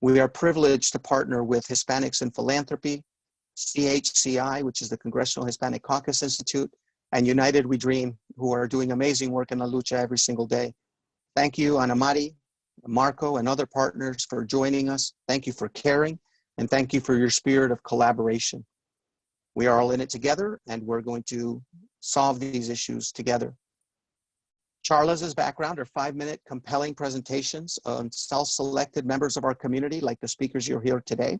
We are privileged to partner with Hispanics in Philanthropy, CHCI, which is the Congressional Hispanic Caucus Institute, and United We Dream, who are doing amazing work in La Lucha every single day. Thank you, Ana Mari, Marco, and other partners for joining us. Thank you for caring, and thank you for your spirit of collaboration. We are all in it together, and we're going to solve these issues together. Charlas' background are 5-minute compelling presentations on self-selected members of our community, like the speakers you'll hear today.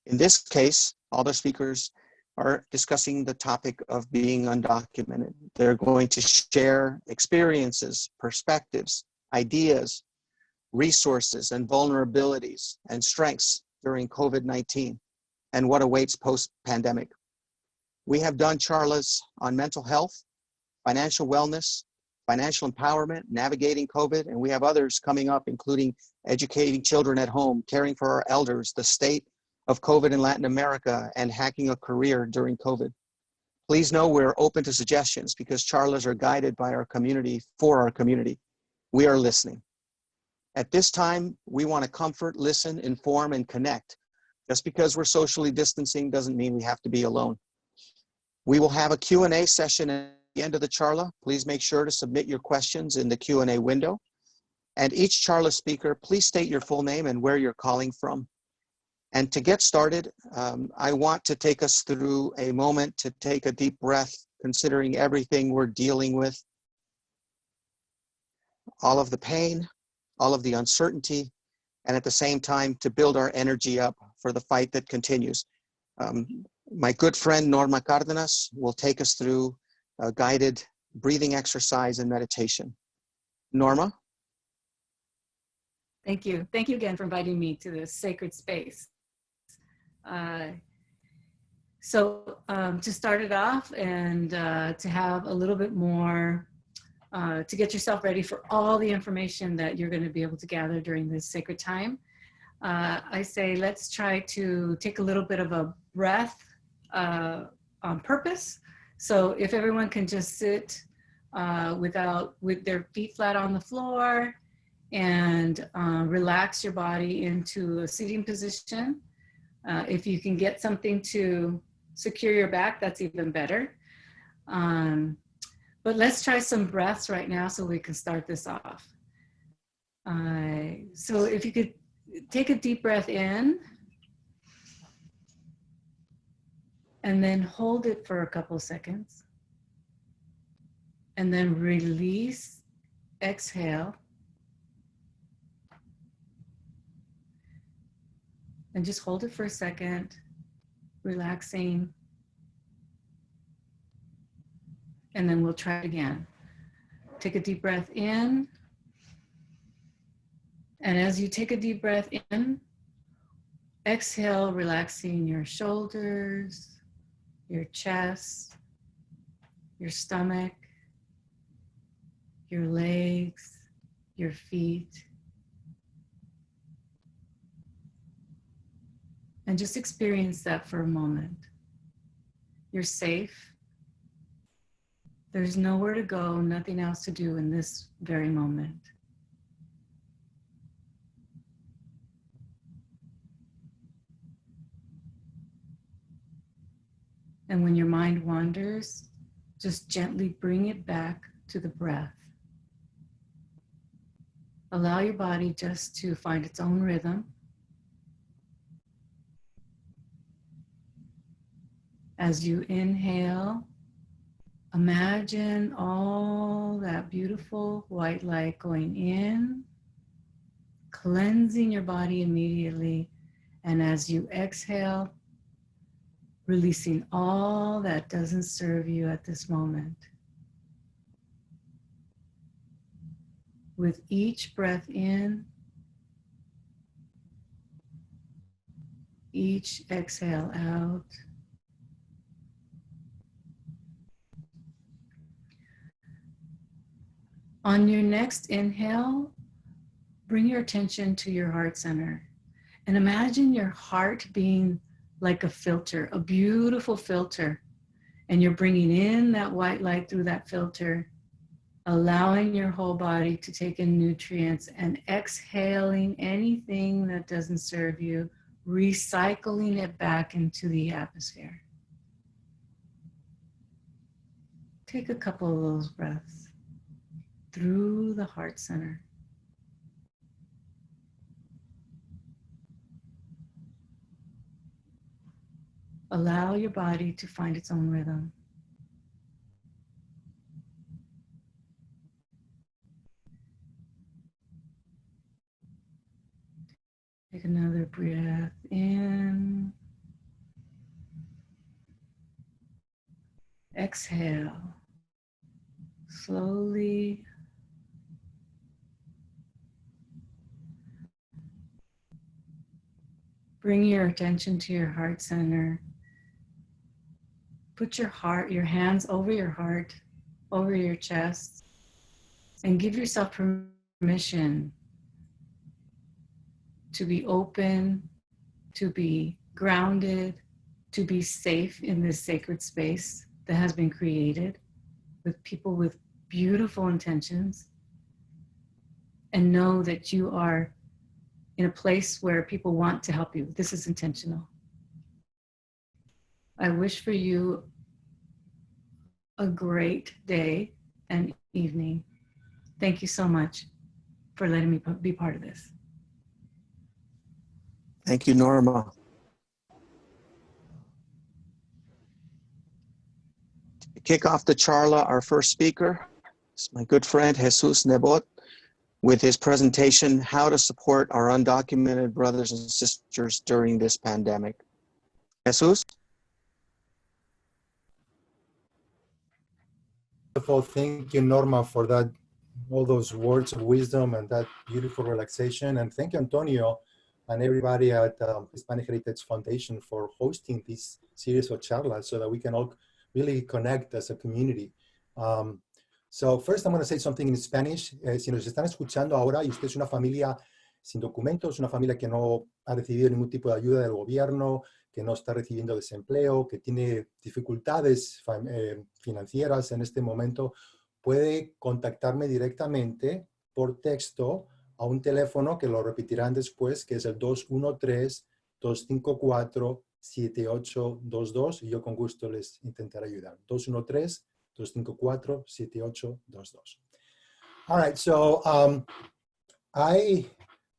In this case, all the speakers are discussing the topic of being undocumented. They're going to share experiences, perspectives, ideas, resources, and vulnerabilities and strengths during COVID-19 and what awaits post-pandemic. We have done charlas on mental health, financial wellness, financial empowerment, navigating COVID, and we have others coming up, including educating children at home, caring for our elders, the state of COVID in Latin America, and hacking a career during COVID. Please know we're open to suggestions because charlas are guided by our community for our community. We are listening. At this time, we want to comfort, listen, inform, and connect. Just because we're socially distancing doesn't mean we have to be alone. We will have a Q&A session at the end of the charla. Please make sure to submit your questions in the Q&A window. And each charla speaker, please state your full name and where you're calling from. And to get started, I want to take us through a moment to take a deep breath, considering everything we're dealing with, all of the pain, all of the uncertainty, and at the same time to build our energy up for the fight that continues. My good friend Norma Cardenas will take us through a guided breathing exercise and meditation. Norma? Thank you. Thank you again for inviting me to this sacred space. To start it off and to have a little bit more, to get yourself ready for all the information that you're going to be able to gather during this sacred time, I say let's try to take a little bit of a breath on purpose. So if everyone can just sit with their feet flat on the floor and relax your body into a sitting position. If you can get something to secure your back, that's even better. But let's try some breaths right now so we can start this off. So if you could take a deep breath in and then hold it for a couple seconds and then release, exhale. And just hold it for a second, relaxing. And then we'll try it again. Take a deep breath in. And as you take a deep breath in, exhale, relaxing your shoulders, your chest, your stomach, your legs, your feet. And just experience that for a moment. You're safe. There's nowhere to go, nothing else to do in this very moment. And when your mind wanders, just gently bring it back to the breath. Allow your body just to find its own rhythm. As you inhale, imagine all that beautiful white light going in, cleansing your body immediately. And as you exhale, releasing all that doesn't serve you at this moment. With each breath in, each exhale out, on your next inhale, bring your attention to your heart center and imagine your heart being like a filter, a beautiful filter. And you're bringing in that white light through that filter, allowing your whole body to take in nutrients and exhaling anything that doesn't serve you, recycling it back into the atmosphere. Take a couple of those breaths through the heart center. Allow your body to find its own rhythm. Take another breath in. Exhale. Slowly. Bring your attention to your heart center. Put your hands over your heart, over your chest, and give yourself permission to be open, to be grounded, to be safe in this sacred space that has been created with people with beautiful intentions, and know that you are in a place where people want to help you. This is intentional. I wish for you a great day and evening. Thank you so much for letting me be part of this. Thank you, Norma. To kick off the charla, our first speaker is my good friend, Jesus Nebot, with his presentation, How to Support Our Undocumented Brothers and Sisters During This Pandemic. Jesus? Thank you, Norma, for that, all those words of wisdom and that beautiful relaxation. And thank you, Antonio, and everybody at Hispanic Heritage Foundation for hosting this series of charlas so that we can all really connect as a community. So first I'm going to say something in Spanish. Si nos están escuchando ahora y usted es una familia sin documentos, una familia que no ha recibido ningún tipo de ayuda del gobierno, que no está recibiendo desempleo, que tiene dificultades financieras en este momento, puede contactarme directamente por texto a un teléfono que lo repetirán después, que es el 213-254-7822, y yo con gusto les intentaré ayudar. 213-254-7822. All right, so I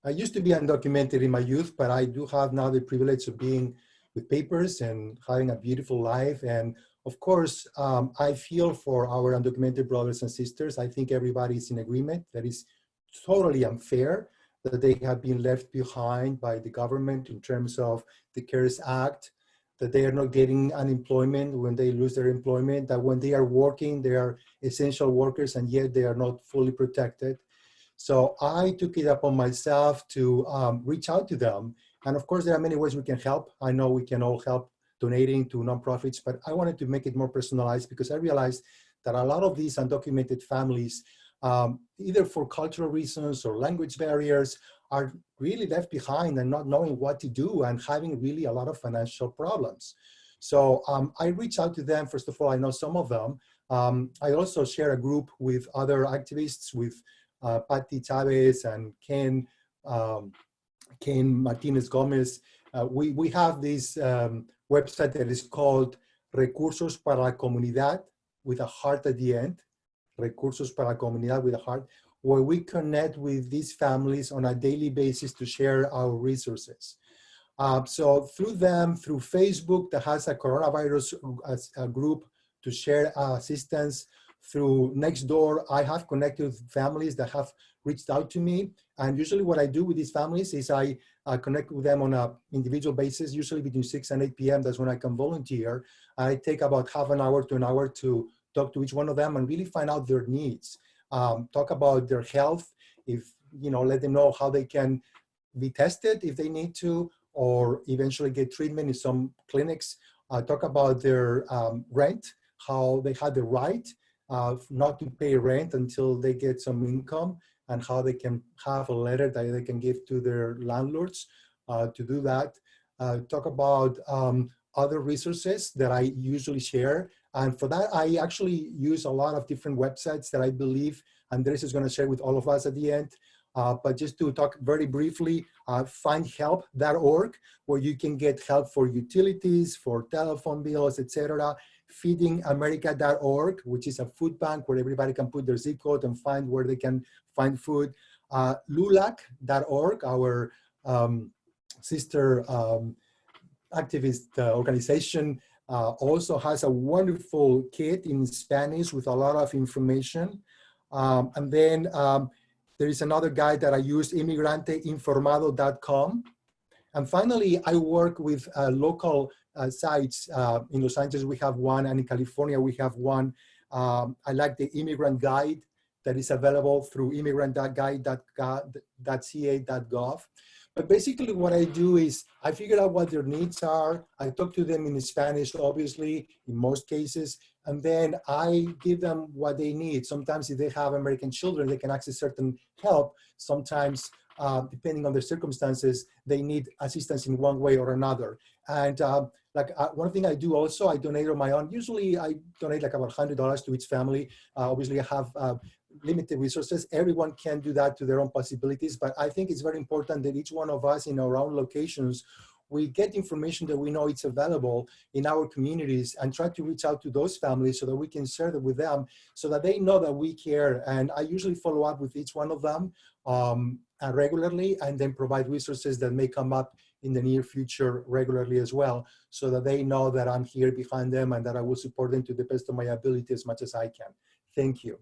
used to be undocumented in my youth, but I do have now the privilege of being with papers and having a beautiful life. And of course, I feel for our undocumented brothers and sisters. I think everybody is in agreement that it's totally unfair that they have been left behind by the government in terms of the CARES Act, that they are not getting unemployment when they lose their employment, that when they are working, they are essential workers and yet they are not fully protected. So I took it upon myself to reach out to them. And of course, there are many ways we can help. I know we can all help donating to nonprofits, but I wanted to make it more personalized because I realized that a lot of these undocumented families, either for cultural reasons or language barriers, are really left behind and not knowing what to do and having really a lot of financial problems. So I reached out to them. First of all, I know some of them. I also share a group with other activists, with Patty Chavez and Ken Martinez Gomez. We have this website that is called Recursos para la Comunidad, with a heart at the end. Recursos para la Comunidad with a heart, where we connect with these families on a daily basis to share our resources. So through them, through Facebook that has a coronavirus group to share assistance, through Nextdoor, I have connected with families that have reached out to me. And usually what I do with these families is I connect with them on an individual basis, usually between 6 and 8 p.m. That's when I can volunteer. I take about half an hour to an hour to talk to each one of them and really find out their needs. Talk about their health, let them know how they can be tested if they need to, or eventually get treatment in some clinics. Talk about their rent, how they have the right not to pay rent until they get some income, and how they can have a letter that they can give to their landlords to do that. Talk about other resources that I usually share. And for that, I actually use a lot of different websites that I believe Andres is going to share with all of us at the end. But just to talk very briefly, findhelp.org, where you can get help for utilities, for telephone bills, etc. Feedingamerica.org, which is a food bank where everybody can put their zip code and find where they can find food. LULAC.org, our sister activist organization, also has a wonderful kit in Spanish with a lot of information. And then there is another guide that I use, inmigranteinformado.com. And finally, I work with local sites. In Los Angeles, we have one, and in California, we have one. I like the immigrant guide that is available through immigrantguide.ca.gov. But basically what I do is I figure out what their needs are. I talk to them in Spanish, obviously, in most cases, and then I give them what they need. Sometimes if they have American children, they can access certain help. Sometimes, depending on their circumstances, they need assistance in one way or another. And one thing I do also, I donate on my own. Usually I donate like about $100 to each family. Obviously I have limited resources. Everyone can do that to their own possibilities, but I think it's very important that each one of us in our own locations, we get information that we know it's available in our communities and try to reach out to those families so that we can share it with them so that they know that we care. And I usually follow up with each one of them regularly, and then provide resources that may come up in the near future regularly as well, so that they know that I'm here behind them and that I will support them to the best of my ability as much as I can. Thank you.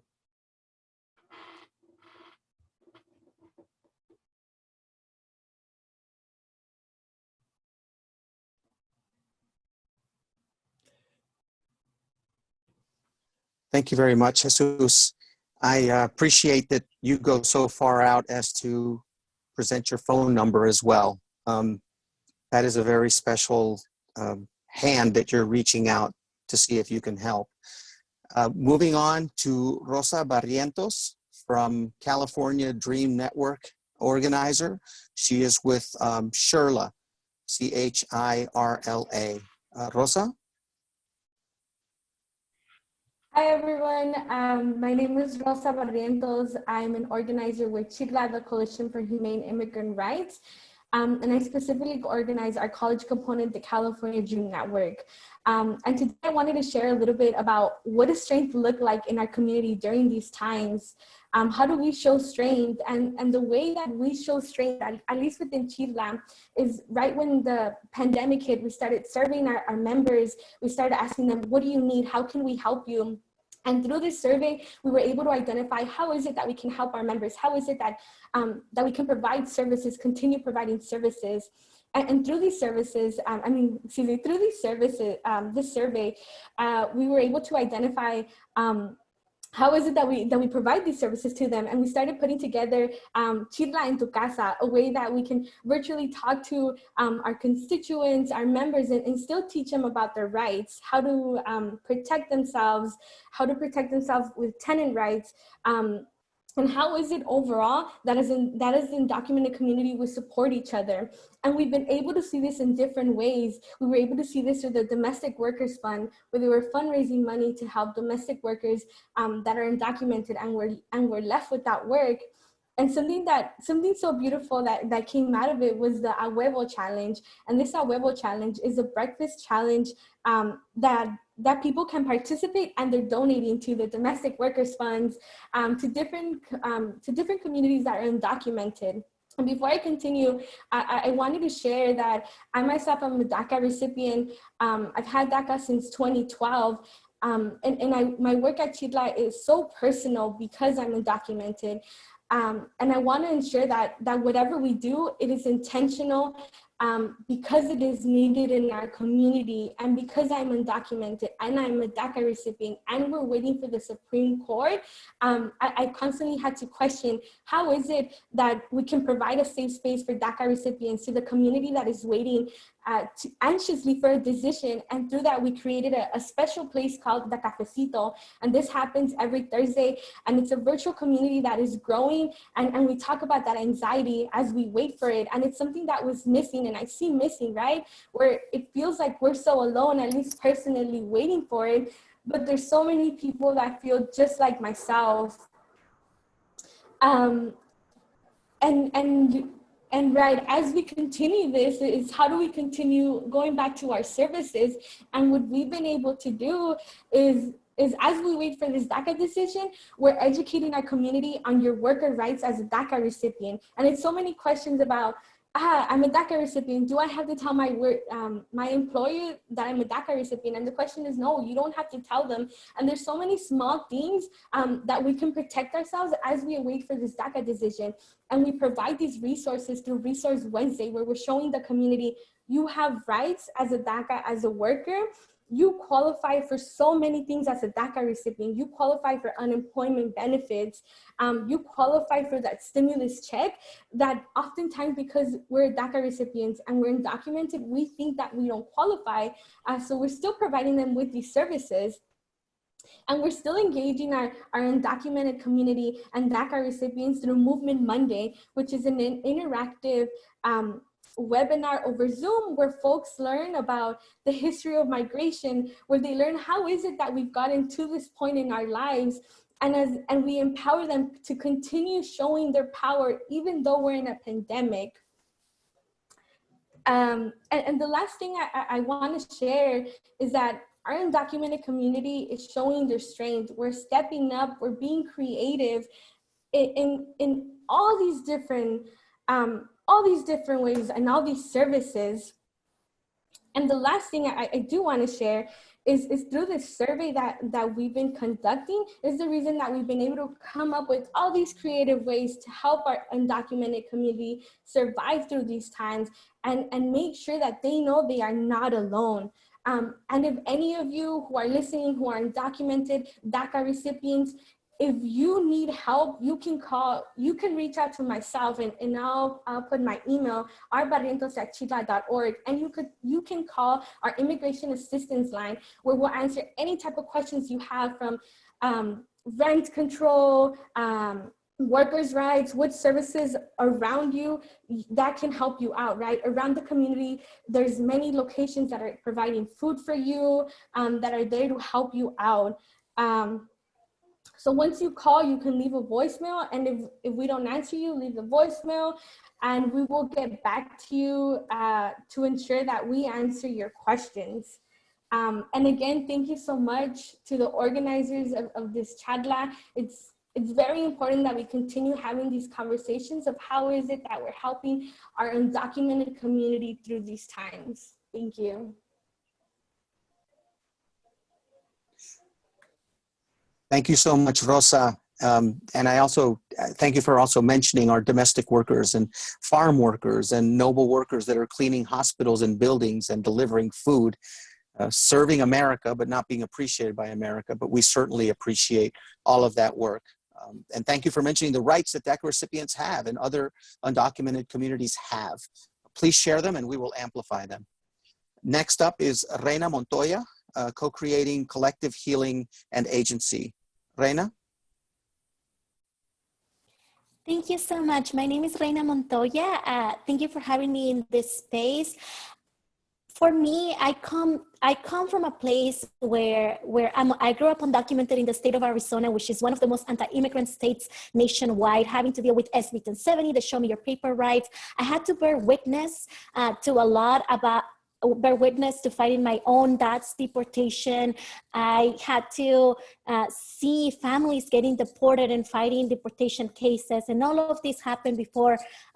Thank you very much, Jesus. I appreciate that you go so far out as to present your phone number as well. That is a very special hand that you're reaching out to see if you can help. Moving on to Rosa Barrientos from California Dream Network organizer. She is with CHIRLA, CHIRLA. Rosa? Hi everyone, my name is Rosa Barrientos. I'm an organizer with CHIRLA, the Coalition for Humane Immigrant Rights. And I specifically organize our college component, the California Dream Network. And today I wanted to share a little bit about what does strength look like in our community during these times. How do we show strength? And the way that we show strength, at least within CHIRLA, is right when the pandemic hit, we started surveying our members. We started asking them, what do you need? How can we help you? And through this survey, we were able to identify how is it that we can help our members? How is it that, that we can provide services, continue providing services? And through these services, through these services, this survey, we were able to identify how is it that we provide these services to them? And we started putting together CHIRLA en tu casa, a way that we can virtually talk to our constituents, our members, and still teach them about their rights, how to protect themselves with tenant rights, and how is it overall that as an undocumented community we support each other. And we've been able to see this in different ways. We were able to see this through the Domestic Workers Fund, where they were fundraising money to help domestic workers that are undocumented and were left without work. And something so beautiful that came out of it was the A Huevo Challenge. And this A Huevo Challenge is a breakfast challenge that people can participate, and they're donating to the domestic workers funds, to different communities that are undocumented. And before I continue, I wanted to share that I myself am a DACA recipient. I've had DACA since 2012. My work at CHIRLA is so personal because I'm undocumented. And I want to ensure that whatever we do, it is intentional, because it is needed in our community, and because I'm undocumented and I'm a DACA recipient and we're waiting for the Supreme Court. I constantly had to question, how is it that we can provide a safe space for DACA recipients to the community that is waiting anxiously for a decision? And through that, we created a special place called the Cafecito. And this happens every Thursday. And it's a virtual community that is growing. And we talk about that anxiety as we wait for it. And it's something that was missing, and I see missing, right? Where it feels like we're so alone, at least personally, waiting for it. but there's so many people that feel just like myself. And right, as we continue this, is how do we continue going back to our services? And what we've been able to do is as we wait for this DACA decision, we're educating our community on your worker rights as a DACA recipient. And it's so many questions about, I'm a DACA recipient. Do I have to tell my employer that I'm a DACA recipient? And the question is, no, you don't have to tell them. And there's so many small things that we can protect ourselves as we wait for this DACA decision. And we provide these resources through Resource Wednesday, where we're showing the community, you have rights as a DACA, as a worker. You qualify for so many things as a DACA recipient. You qualify for unemployment benefits. You qualify for that stimulus check that oftentimes, because we're DACA recipients and we're undocumented, we think that we don't qualify. So we're still providing them with these services. And we're still engaging our undocumented community and DACA recipients through Movement Monday, which is an interactive webinar over Zoom, where folks learn about the history of migration, where they learn how is it that we've gotten to this point in our lives, and we empower them to continue showing their power even though we're in a pandemic. And the last thing I want to share is that our undocumented community is showing their strength. We're stepping up, we're being creative in all these different ways and all these services. And the last thing I do want to share is through this survey that we've been conducting is the reason that we've been able to come up with all these creative ways to help our undocumented community survive through these times and make sure that they know they are not alone. And if any of you who are listening, who are undocumented DACA recipients, if you need help, you can reach out to myself and I'll put my email, barrientos@chila.org, and you can call our immigration assistance line, where we'll answer any type of questions you have, from rent control, workers' rights, what services around you that can help you out, right? Around the community, there's many locations that are providing food for you, that are there to help you out. So once you call, you can leave a voicemail, and if we don't answer you, leave the voicemail, and we will get back to you to ensure that we answer your questions. And again, thank you so much to the organizers of this charla. It's very important that we continue having these conversations of how is it that we're helping our undocumented community through these times. Thank you. Thank you so much, Rosa. And I also thank you for also mentioning our domestic workers and farm workers and noble workers that are cleaning hospitals and buildings and delivering food, serving America, but not being appreciated by America. But we certainly appreciate all of that work. And thank you for mentioning the rights that DACA recipients have and other undocumented communities have. Please share them and we will amplify them. Next up is Reyna Montoya, co-creating Collective Healing and Agency. Reyna? Thank you so much. My name is Reyna Montoya. Thank you for having me in this space. For me, I come from a place where I grew up undocumented in the state of Arizona, which is one of the most anti-immigrant states nationwide, having to deal with SB 1070, the Show Me Your Paper rights. I had to bear witness to fighting my own dad's deportation. I had to see families getting deported and fighting deportation cases. And all of this happened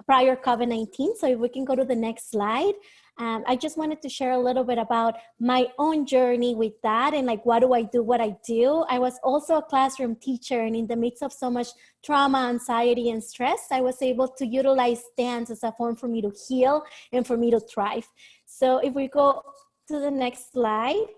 prior COVID-19. So if we can go to the next slide. I just wanted to share a little bit about my own journey with that and like, why do I do what I do? I was also a classroom teacher, and in the midst of so much trauma, anxiety, and stress, I was able to utilize dance as a form for me to heal and for me to thrive. So if we go to the next slide,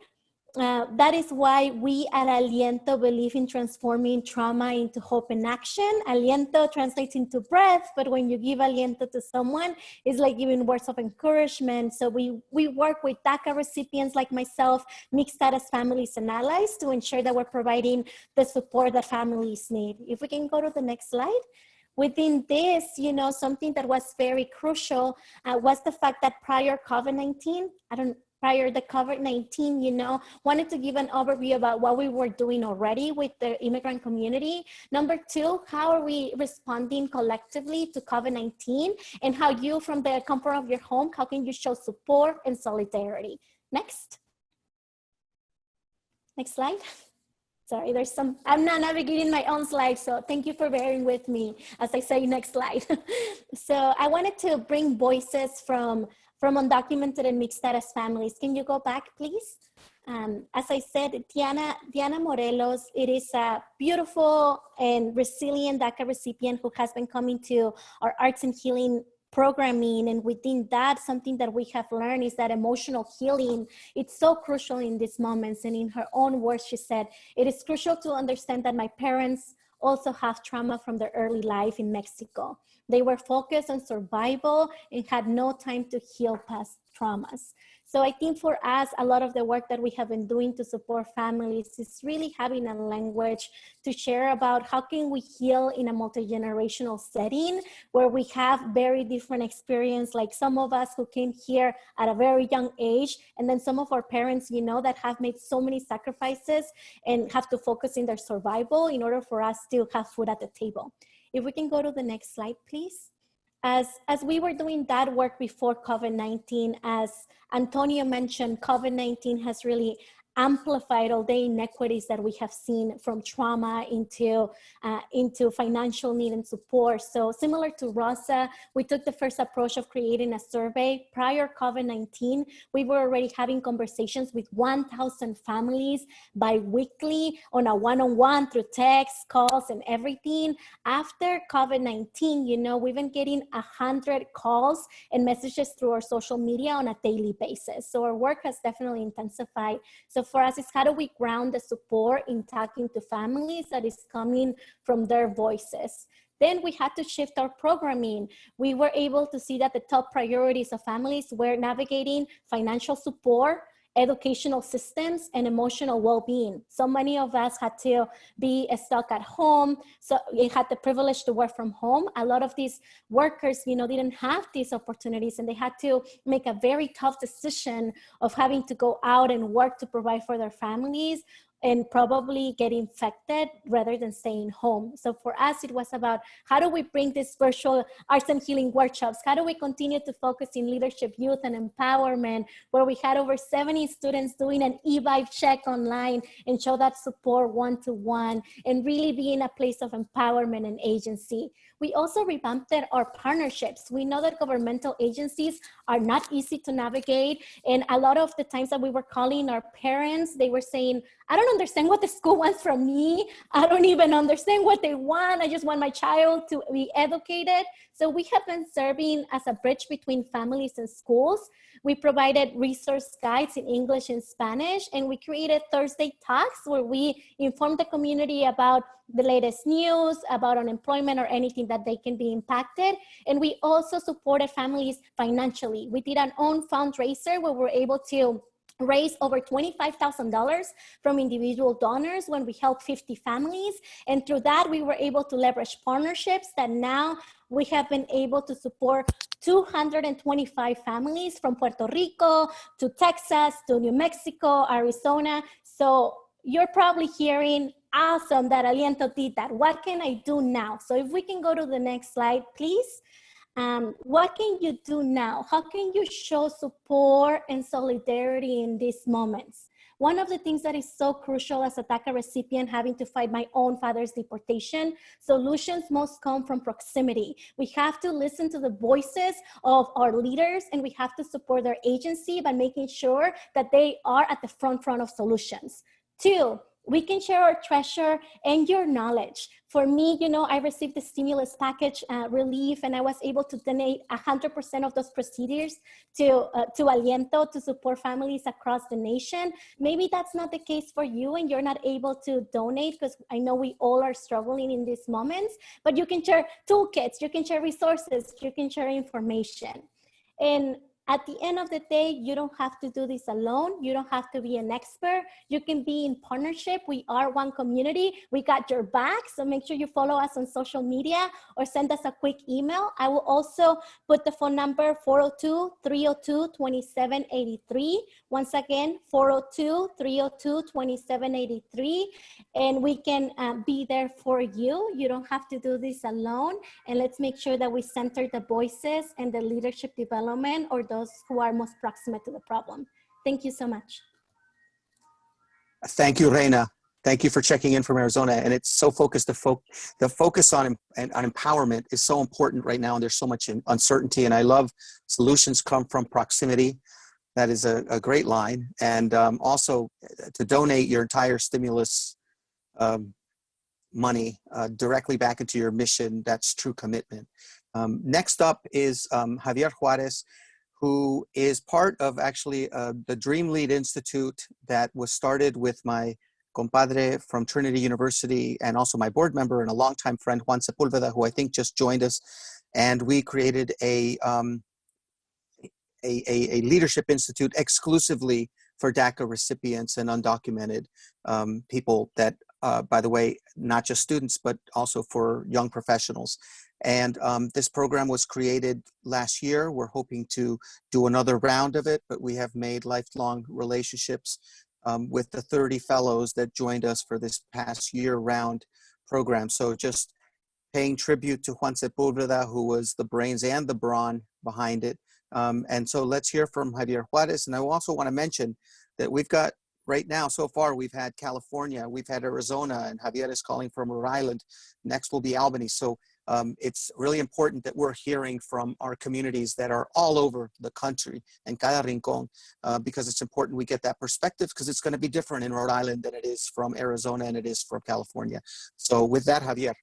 that is why we at Aliento believe in transforming trauma into hope and action. Aliento translates into breath, but when you give aliento to someone, it's like giving words of encouragement. So we work with DACA recipients like myself, mixed status families and allies, to ensure that we're providing the support that families need. If we can go to the next slide. Within this, something that was very crucial was the fact that prior COVID-19, prior to COVID-19, you know, wanted to give an overview about what we were doing already with the immigrant community. Number two, how are we responding collectively to COVID-19, and how you, from the comfort of your home, how can you show support and solidarity? Next. Next slide. Sorry, there's some, I'm not navigating my own slide, so thank you for bearing with me as I say next slide. So I wanted to bring voices from undocumented and mixed status families. Can you go back, please? As I said, Diana Morelos, it is a beautiful and resilient DACA recipient who has been coming to our arts and healing programming, and within that, something that we have learned is that emotional healing, it's so crucial in these moments. And in her own words, she said, it is crucial to understand that my parents also have trauma from their early life in Mexico. They were focused on survival and had no time to heal past traumas. So I think for us, a lot of the work that we have been doing to support families is really having a language to share about how can we heal in a multi-generational setting where we have very different experience, like some of us who came here at a very young age, and then some of our parents, you know, that have made so many sacrifices and have to focus in their survival in order for us to have food at the table. If we can go to the next slide, please. As we were doing that work before COVID-19, as Antonio mentioned, COVID-19 has really amplified all the inequities that we have seen from trauma into financial need and support. So similar to Rosa, we took the first approach of creating a survey. Prior COVID-19, we were already having conversations with 1,000 families bi-weekly on a one-on-one through text, calls, and everything. After COVID-19, you know, we've been getting 100 calls and messages through our social media on a daily basis. So our work has definitely intensified. So for us, it's how do we ground the support in talking to families that is coming from their voices. Then we had to shift our programming. We were able to see that the top priorities of families were navigating financial support, educational systems, and emotional well-being. So many of us had to be stuck at home. So we had the privilege to work from home. A lot of these workers, you know, didn't have these opportunities, and they had to make a very tough decision of having to go out and work to provide for their families and probably get infected rather than staying home. So for us, it was about how do we bring these virtual arts and healing workshops? How do we continue to focus in leadership, youth, and empowerment, where we had over 70 students doing an e-vibe check online and show that support one-to-one and really be in a place of empowerment and agency. We also revamped our partnerships. We know that governmental agencies are not easy to navigate. And a lot of the times that we were calling our parents, they were saying, I don't understand what the school wants from me. I don't even understand what they want. I just want my child to be educated. So we have been serving as a bridge between families and schools. We provided resource guides in English and Spanish, and we created Thursday Talks where we inform the community about the latest news, about unemployment or anything that they can be impacted. And we also supported families financially. We did an own fundraiser where we're able to raise over $25,000 from individual donors when we helped 50 families. And through that, we were able to leverage partnerships that now we have been able to support 225 families from Puerto Rico to Texas to New Mexico, Arizona. So you're probably hearing, awesome that Aliento did that. What can I do now? So if we can go to the next slide, please. What can you do now? How can you show support and solidarity in these moments? One of the things that is so crucial as a DACA recipient, having to fight my own father's deportation, solutions must come from proximity. We have to listen to the voices of our leaders, and we have to support their agency by making sure that they are at the front of solutions. 2, we can share our treasure and your knowledge. For me, you know, I received the stimulus package relief, and I was able to donate 100% of those procedures to Aliento to support families across the nation. Maybe that's not the case for you and you're not able to donate, because I know we all are struggling in these moments, but you can share toolkits, you can share resources, you can share information. And At the end of the day, you don't have to do this alone. You don't have to be an expert. You can be in partnership. We are one community. We got your back. So make sure you follow us on social media or send us a quick email. I will also put the phone number 402-302-2783. Once again, 402-302-2783. And we can be there for you. You don't have to do this alone. And let's make sure that we center the voices and the leadership development or those who are most proximate to the problem. Thank you so much. Thank you, Reyna. Thank you for checking in from Arizona. And it's so focused, the focus on empowerment is so important right now. And there's so much uncertainty. And I love solutions come from proximity. That is a great line. And also to donate your entire stimulus money directly back into your mission, that's true commitment. Next up is Javier Juarez, who is part of actually the Dream Lead Institute that was started with my compadre from Trinity University and also my board member and a longtime friend, Juan Sepulveda, who I think just joined us. And we created a leadership institute exclusively for DACA recipients and undocumented people that, by the way, not just students, but also for young professionals. And this program was created last year. We're hoping to do another round of it, but we have made lifelong relationships with the 30 fellows that joined us for this past year-round program. So just paying tribute to Juan Sepulveda, who was the brains and the brawn behind it. And so let's hear from Javier Juarez. And I also want to mention that we've got, right now, so far, we've had California, we've had Arizona, and Javier is calling from Rhode Island. Next will be Albany. So it's really important that we're hearing from our communities that are all over the country and cada rincón, because it's important we get that perspective, because it's going to be different in Rhode Island than it is from Arizona and it is from California. So with that, Javier.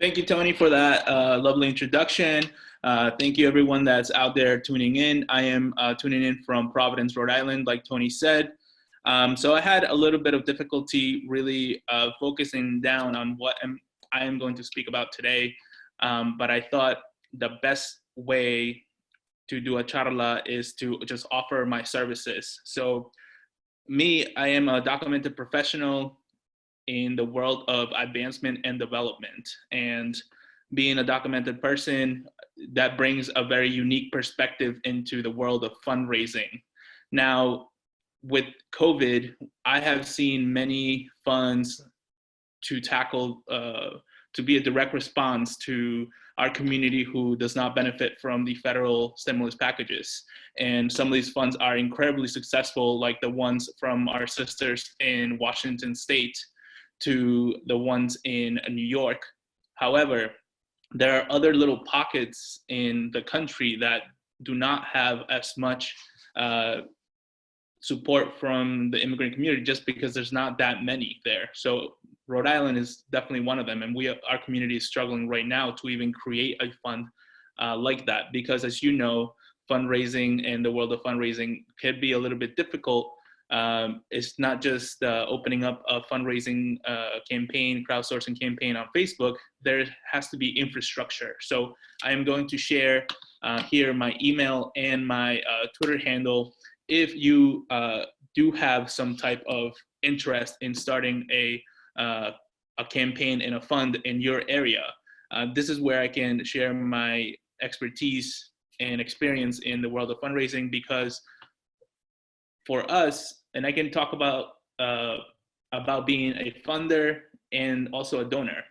Thank you, Tony, for that lovely introduction. Thank you, everyone that's out there tuning in. I am tuning in from Providence, Rhode Island, like Tony said. So I had a little bit of difficulty really focusing down on what I am going to speak about today. But I thought the best way to do a charla is to just offer my services. So me, I am a documented professional in the world of advancement and development. And being a documented person, that brings a very unique perspective into the world of fundraising. Now, with COVID, I have seen many funds to tackle, to be a direct response to our community who does not benefit from the federal stimulus packages. And some of these funds are incredibly successful, like the ones from our sisters in Washington State to the ones in New York. However, there are other little pockets in the country that do not have as much support from the immigrant community, just because there's not that many there. So Rhode Island is definitely one of them, and our community is struggling right now to even create a fund like that, because as you know, fundraising and the world of fundraising can be a little bit difficult. It's not just opening up a fundraising campaign, crowdsourcing campaign on Facebook. There has to be infrastructure. So I am going to share here my email and my Twitter handle. If you do have some type of interest in starting a campaign in a fund in your area, this is where I can share my expertise and experience in the world of fundraising, because for us, and I can talk about being a funder and also a donor.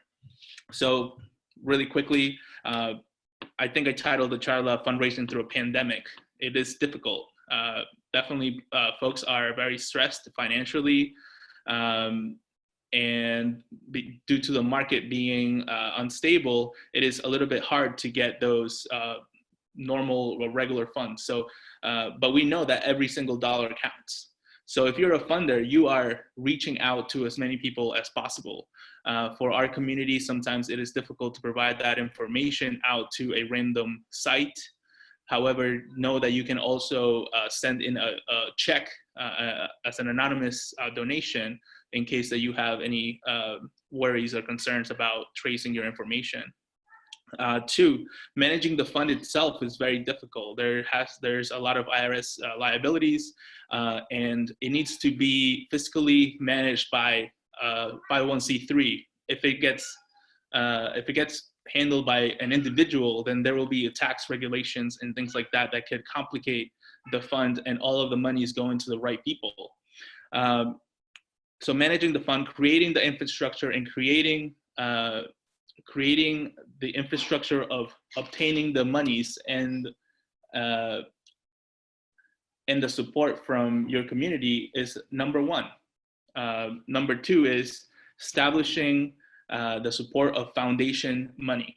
So really quickly, I think I titled the charla "Fundraising Through a Pandemic." It is difficult. Definitely, folks are very stressed financially, and due to the market being unstable, it is a little bit hard to get those normal or regular funds. So, but we know that every single dollar counts. So if you're a funder, you are reaching out to as many people as possible. For our community, sometimes it is difficult to provide that information out to a random site. However, know that you can also send in a check as an anonymous donation in case that you have any worries or concerns about tracing your information. Two, managing the fund itself is very difficult. There's a lot of IRS liabilities, and it needs to be fiscally managed by 501c3. If it gets handled by an individual, then there will be tax regulations and things like that that could complicate the fund, and all of the money is going to the right people. So managing the fund, creating the infrastructure, and creating the infrastructure of obtaining the monies and the support from your community is number one. Number two is establishing the support of foundation money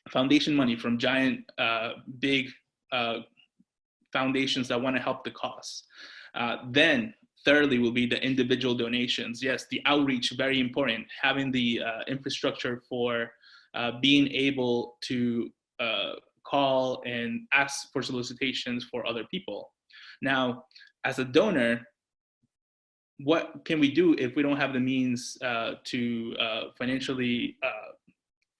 from giant, big foundations that want to help the cause. Then thirdly will be the individual donations. Yes, the outreach, very important. Having the infrastructure for being able to call and ask for solicitations for other people. Now, as a donor, what can we do if we don't have the means to financially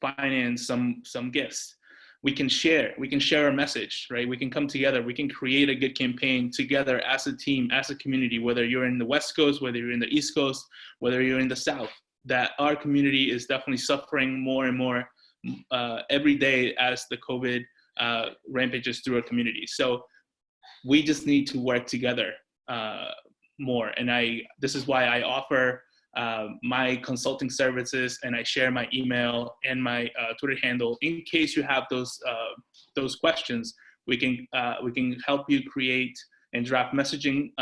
finance some gifts? We can share our message, right? We can come together, we can create a good campaign together as a team, as a community, whether you're in the West Coast, whether you're in the East Coast, whether you're in the South, that our community is definitely suffering more and more every day as the COVID rampages through our community. So we just need to work together more. And this is why I offer my consulting services, and I share my email and my Twitter handle in case you have those questions. We can help you create and draft messaging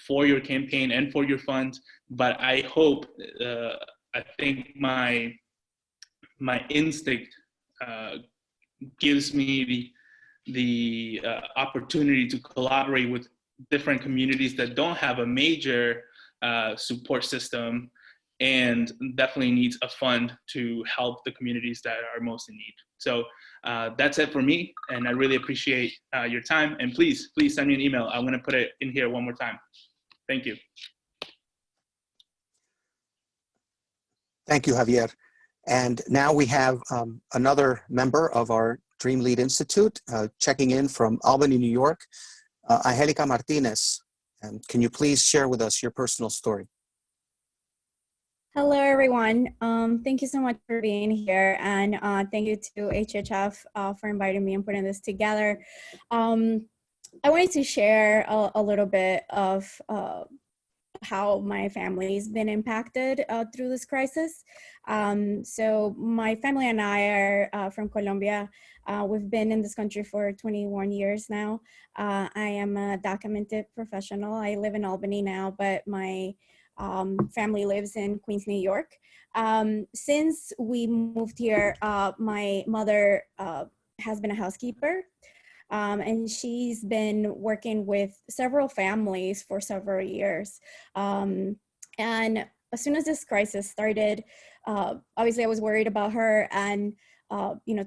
for your campaign and for your fund. But I hope, I think my instinct gives me the opportunity to collaborate with different communities that don't have a major support system, and definitely needs a fund to help the communities that are most in need. So that's it for me, and I really appreciate your time. And please send me an email. I'm going to put it in here one more time. Thank you. Thank you, Javier. And now we have another member of our Dream Lead Institute checking in from Albany, New York, Angelica Martinez. Can you please share with us your personal story? Hello, everyone. Thank you so much for being here. And thank you to HHF for inviting me and putting this together. I wanted to share a little bit of how my family's been impacted through this crisis. So my family and I are from Colombia. We've been in this country for 21 years now. I am a documented professional. I live in Albany now, but my family lives in Queens, New York. Since we moved here, my mother has been a housekeeper. And she's been working with several families for several years. And as soon as this crisis started, obviously I was worried about her and,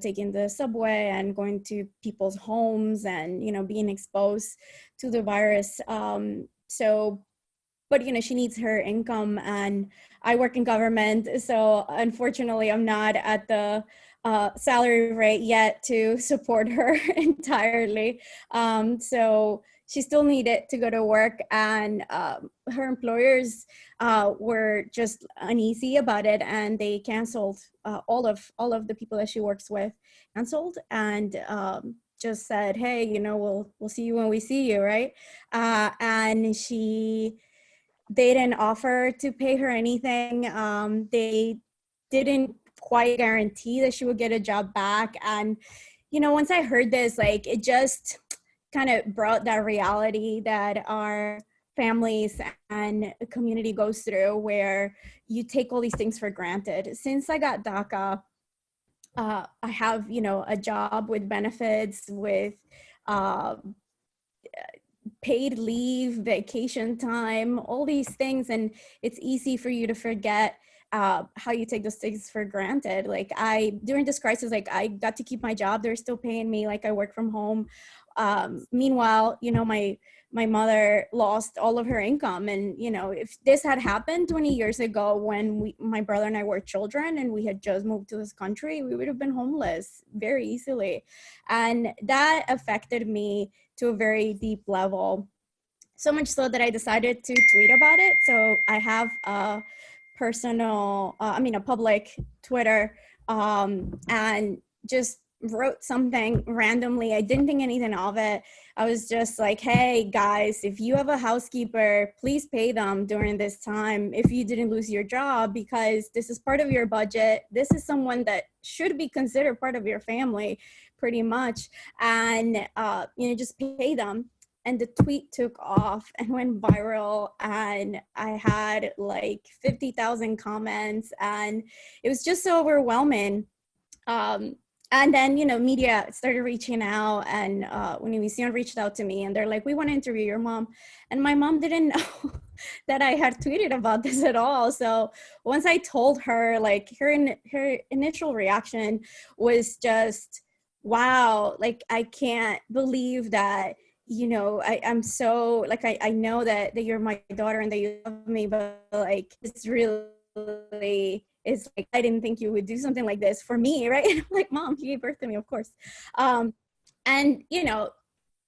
taking the subway and going to people's homes and, being exposed to the virus. But she needs her income, and I work in government. So unfortunately, I'm not at the salary rate yet to support her entirely. So she still needed to go to work, and her employers were just uneasy about it, and they canceled all of the people that she works with, canceled, and just said, hey, we'll see you when we see you, right? And they didn't offer to pay her anything. They didn't quite guarantee that she would get a job back. And, once I heard this, it just kind of brought that reality that our families and the community goes through, where you take all these things for granted. Since I got DACA, I have, a job with benefits, with paid leave, vacation time, all these things. And it's easy for you to forget how you take those things for granted. Like during this crisis, like I got to keep my job. They're still paying me. Like I work from home. Meanwhile, you know, my mother lost all of her income. And, you know, if this had happened 20 years ago when my brother and I were children and we had just moved to this country, we would have been homeless very easily. And that affected me to a very deep level. So much so that I decided to tweet about it. So I have a public Twitter, and just wrote something randomly. I didn't think anything of it. I was just like, hey guys, if you have a housekeeper, please pay them during this time if you didn't lose your job, because this is part of your budget. This is someone that should be considered part of your family pretty much. And, you know, just pay them. And the tweet took off and went viral, and I had like 50,000 comments, and it was just so overwhelming. And then, you know, media started reaching out, and Univision reached out to me, and they're like, we want to interview your mom. And my mom didn't know that I had tweeted about this at all. So once I told her, like her initial reaction was just, wow, like I can't believe that, you know, I'm so, like, I know that you're my daughter and that you love me, but like, it's really is like, I didn't think you would do something like this for me, right? And I'm like, Mom, you gave birth to me, of course. And, you know,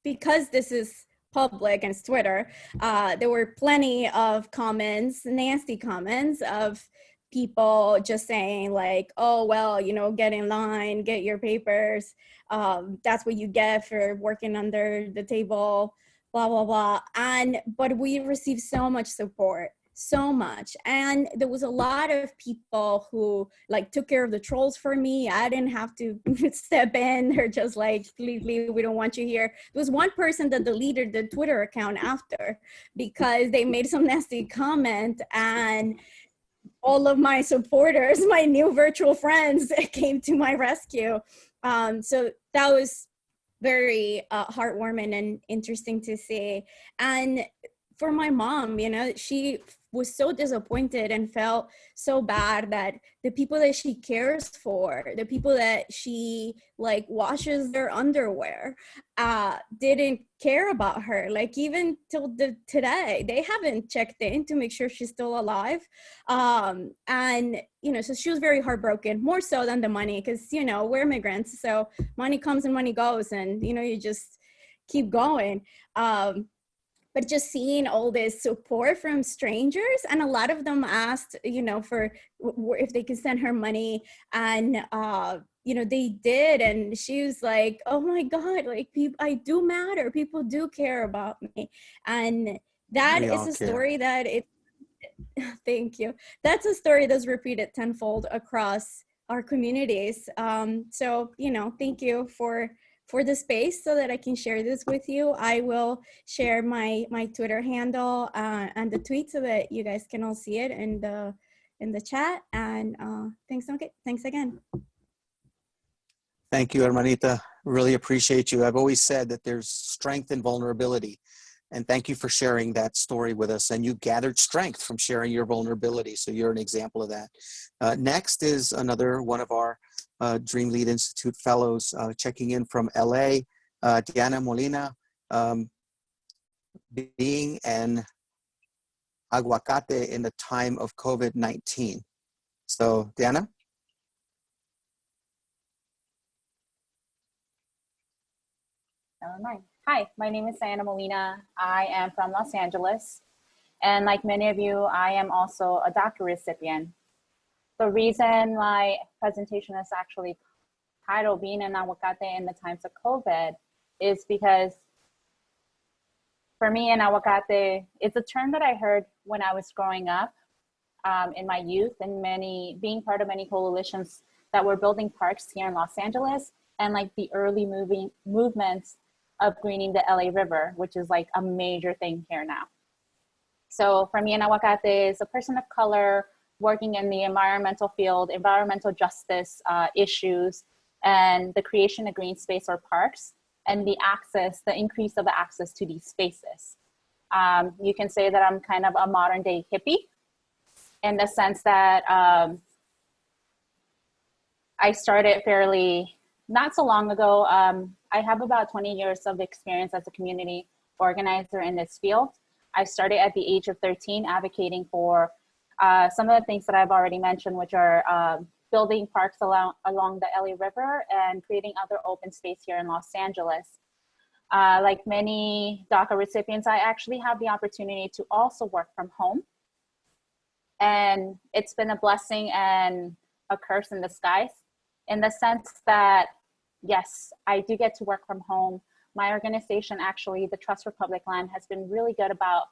because this is public and it's Twitter, there were plenty of comments, nasty comments of people just saying like, oh, well, you know, get in line, get your papers. That's what you get for working under the table, blah, blah, blah. But we received so much support, so much. And there was a lot of people who like took care of the trolls for me. I didn't have to step in. They're just like, leave, we don't want you here. There was one person that deleted the Twitter account after because they made some nasty comment, and all of my supporters, my new virtual friends, came to my rescue. So that was very heartwarming and interesting to see. And for my mom, you know, she was so disappointed and felt so bad that the people that she cares for, the people that she like washes their underwear, didn't care about her. Like even till today, they haven't checked in to make sure she's still alive. And, you know, so she was very heartbroken, more so than the money, because, you know, we're immigrants. So money comes and money goes, and, you know, you just keep going. But just seeing all this support from strangers, and a lot of them asked, you know, for if they could send her money, and you know, they did, and she was like, oh my God, like I do matter, people do care about me. And that is a story that thank you, that's a story that's repeated tenfold across our communities. So, you know, thank you for the space so that I can share this with you. I will share my Twitter handle and the tweet so that you guys can all see it in the chat. And thanks again. Thank you, hermanita. Really appreciate you. I've always said that there's strength in vulnerability. And thank you for sharing that story with us. And you gathered strength from sharing your vulnerability. So you're an example of that. Next is another one of our Dream Lead Institute fellows checking in from LA, Dayana Molina, being an Aguacate in the time of COVID-19. So Dayana? Hi, my name is Dayana Molina. I am from Los Angeles. And like many of you, I am also a DACA recipient. The reason my presentation is actually titled Being an Aguacate in the Times of COVID is because for me, an aguacate, it's a term that I heard when I was growing up in my youth, and being part of many coalitions that were building parks here in Los Angeles, and like the early movements of greening the LA River, which is like a major thing here now. So for me, an aguacate is a person of color working in the environmental field, environmental justice issues, and the creation of green space or parks, and the increase of the access to these spaces. You can say that I'm kind of a modern day hippie. in the sense that I started fairly, not so long ago. I have about 20 years of experience as a community organizer in this field. I started at the age of 13 advocating for some of the things that I've already mentioned, which are building parks along the LA River and creating other open space here in Los Angeles. Like many DACA recipients, I actually have the opportunity to also work from home. And it's been a blessing and a curse in disguise, in the sense that, yes, I do get to work from home. My organization, actually, the Trust for Public Land, has been really good about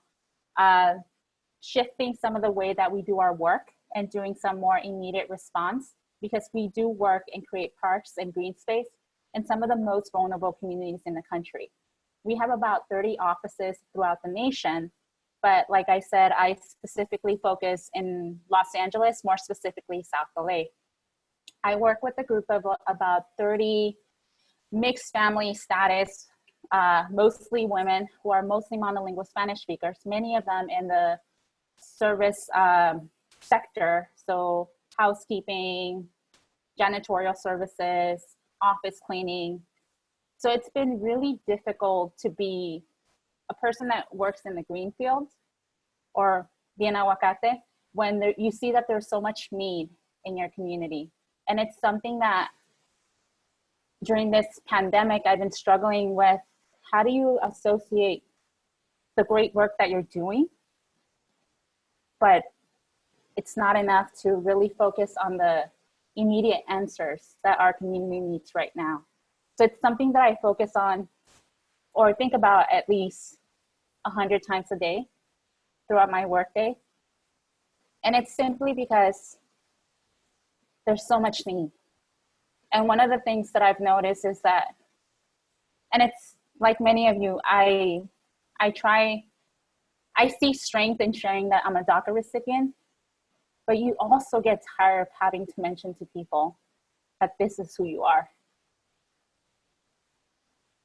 shifting some of the way that we do our work and doing some more immediate response, because we do work and create parks and green space in some of the most vulnerable communities in the country. We have about 30 offices throughout the nation, but like I said, I specifically focus in Los Angeles, more specifically South LA. I work with a group of about 30 mixed family status, mostly women who are mostly monolingual Spanish speakers, many of them in the service sector, so housekeeping, janitorial services, office cleaning. So it's been really difficult to be a person that works in the green field or be an Aguacate when you see that there's so much need in your community. And it's something that during this pandemic, I've been struggling with. How do you associate the great work that you're doing, but it's not enough to really focus on the immediate answers that our community needs right now? So it's something that I focus on or think about at least 100 times a day throughout my workday. And it's simply because there's so much need. And one of the things that I've noticed is that, and it's like many of you, I see strength in sharing that I'm a DACA recipient, but you also get tired of having to mention to people that this is who you are.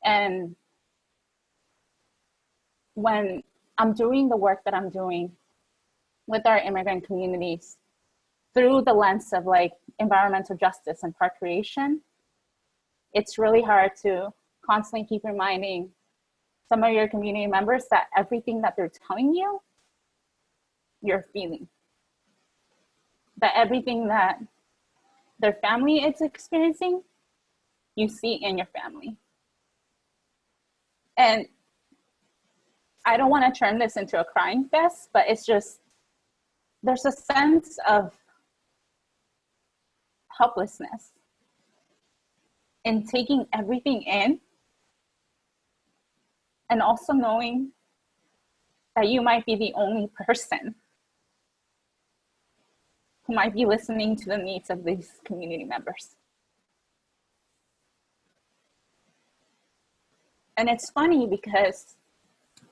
And when I'm doing the work that I'm doing with our immigrant communities through the lens of like environmental justice and park creation, it's really hard to constantly keep reminding some of your community members that everything that they're telling you, you're feeling. That everything that their family is experiencing, you see in your family. And I don't want to turn this into a crying fest, but it's just, there's a sense of helplessness in taking everything in, and also knowing that you might be the only person who might be listening to the needs of these community members. And it's funny because,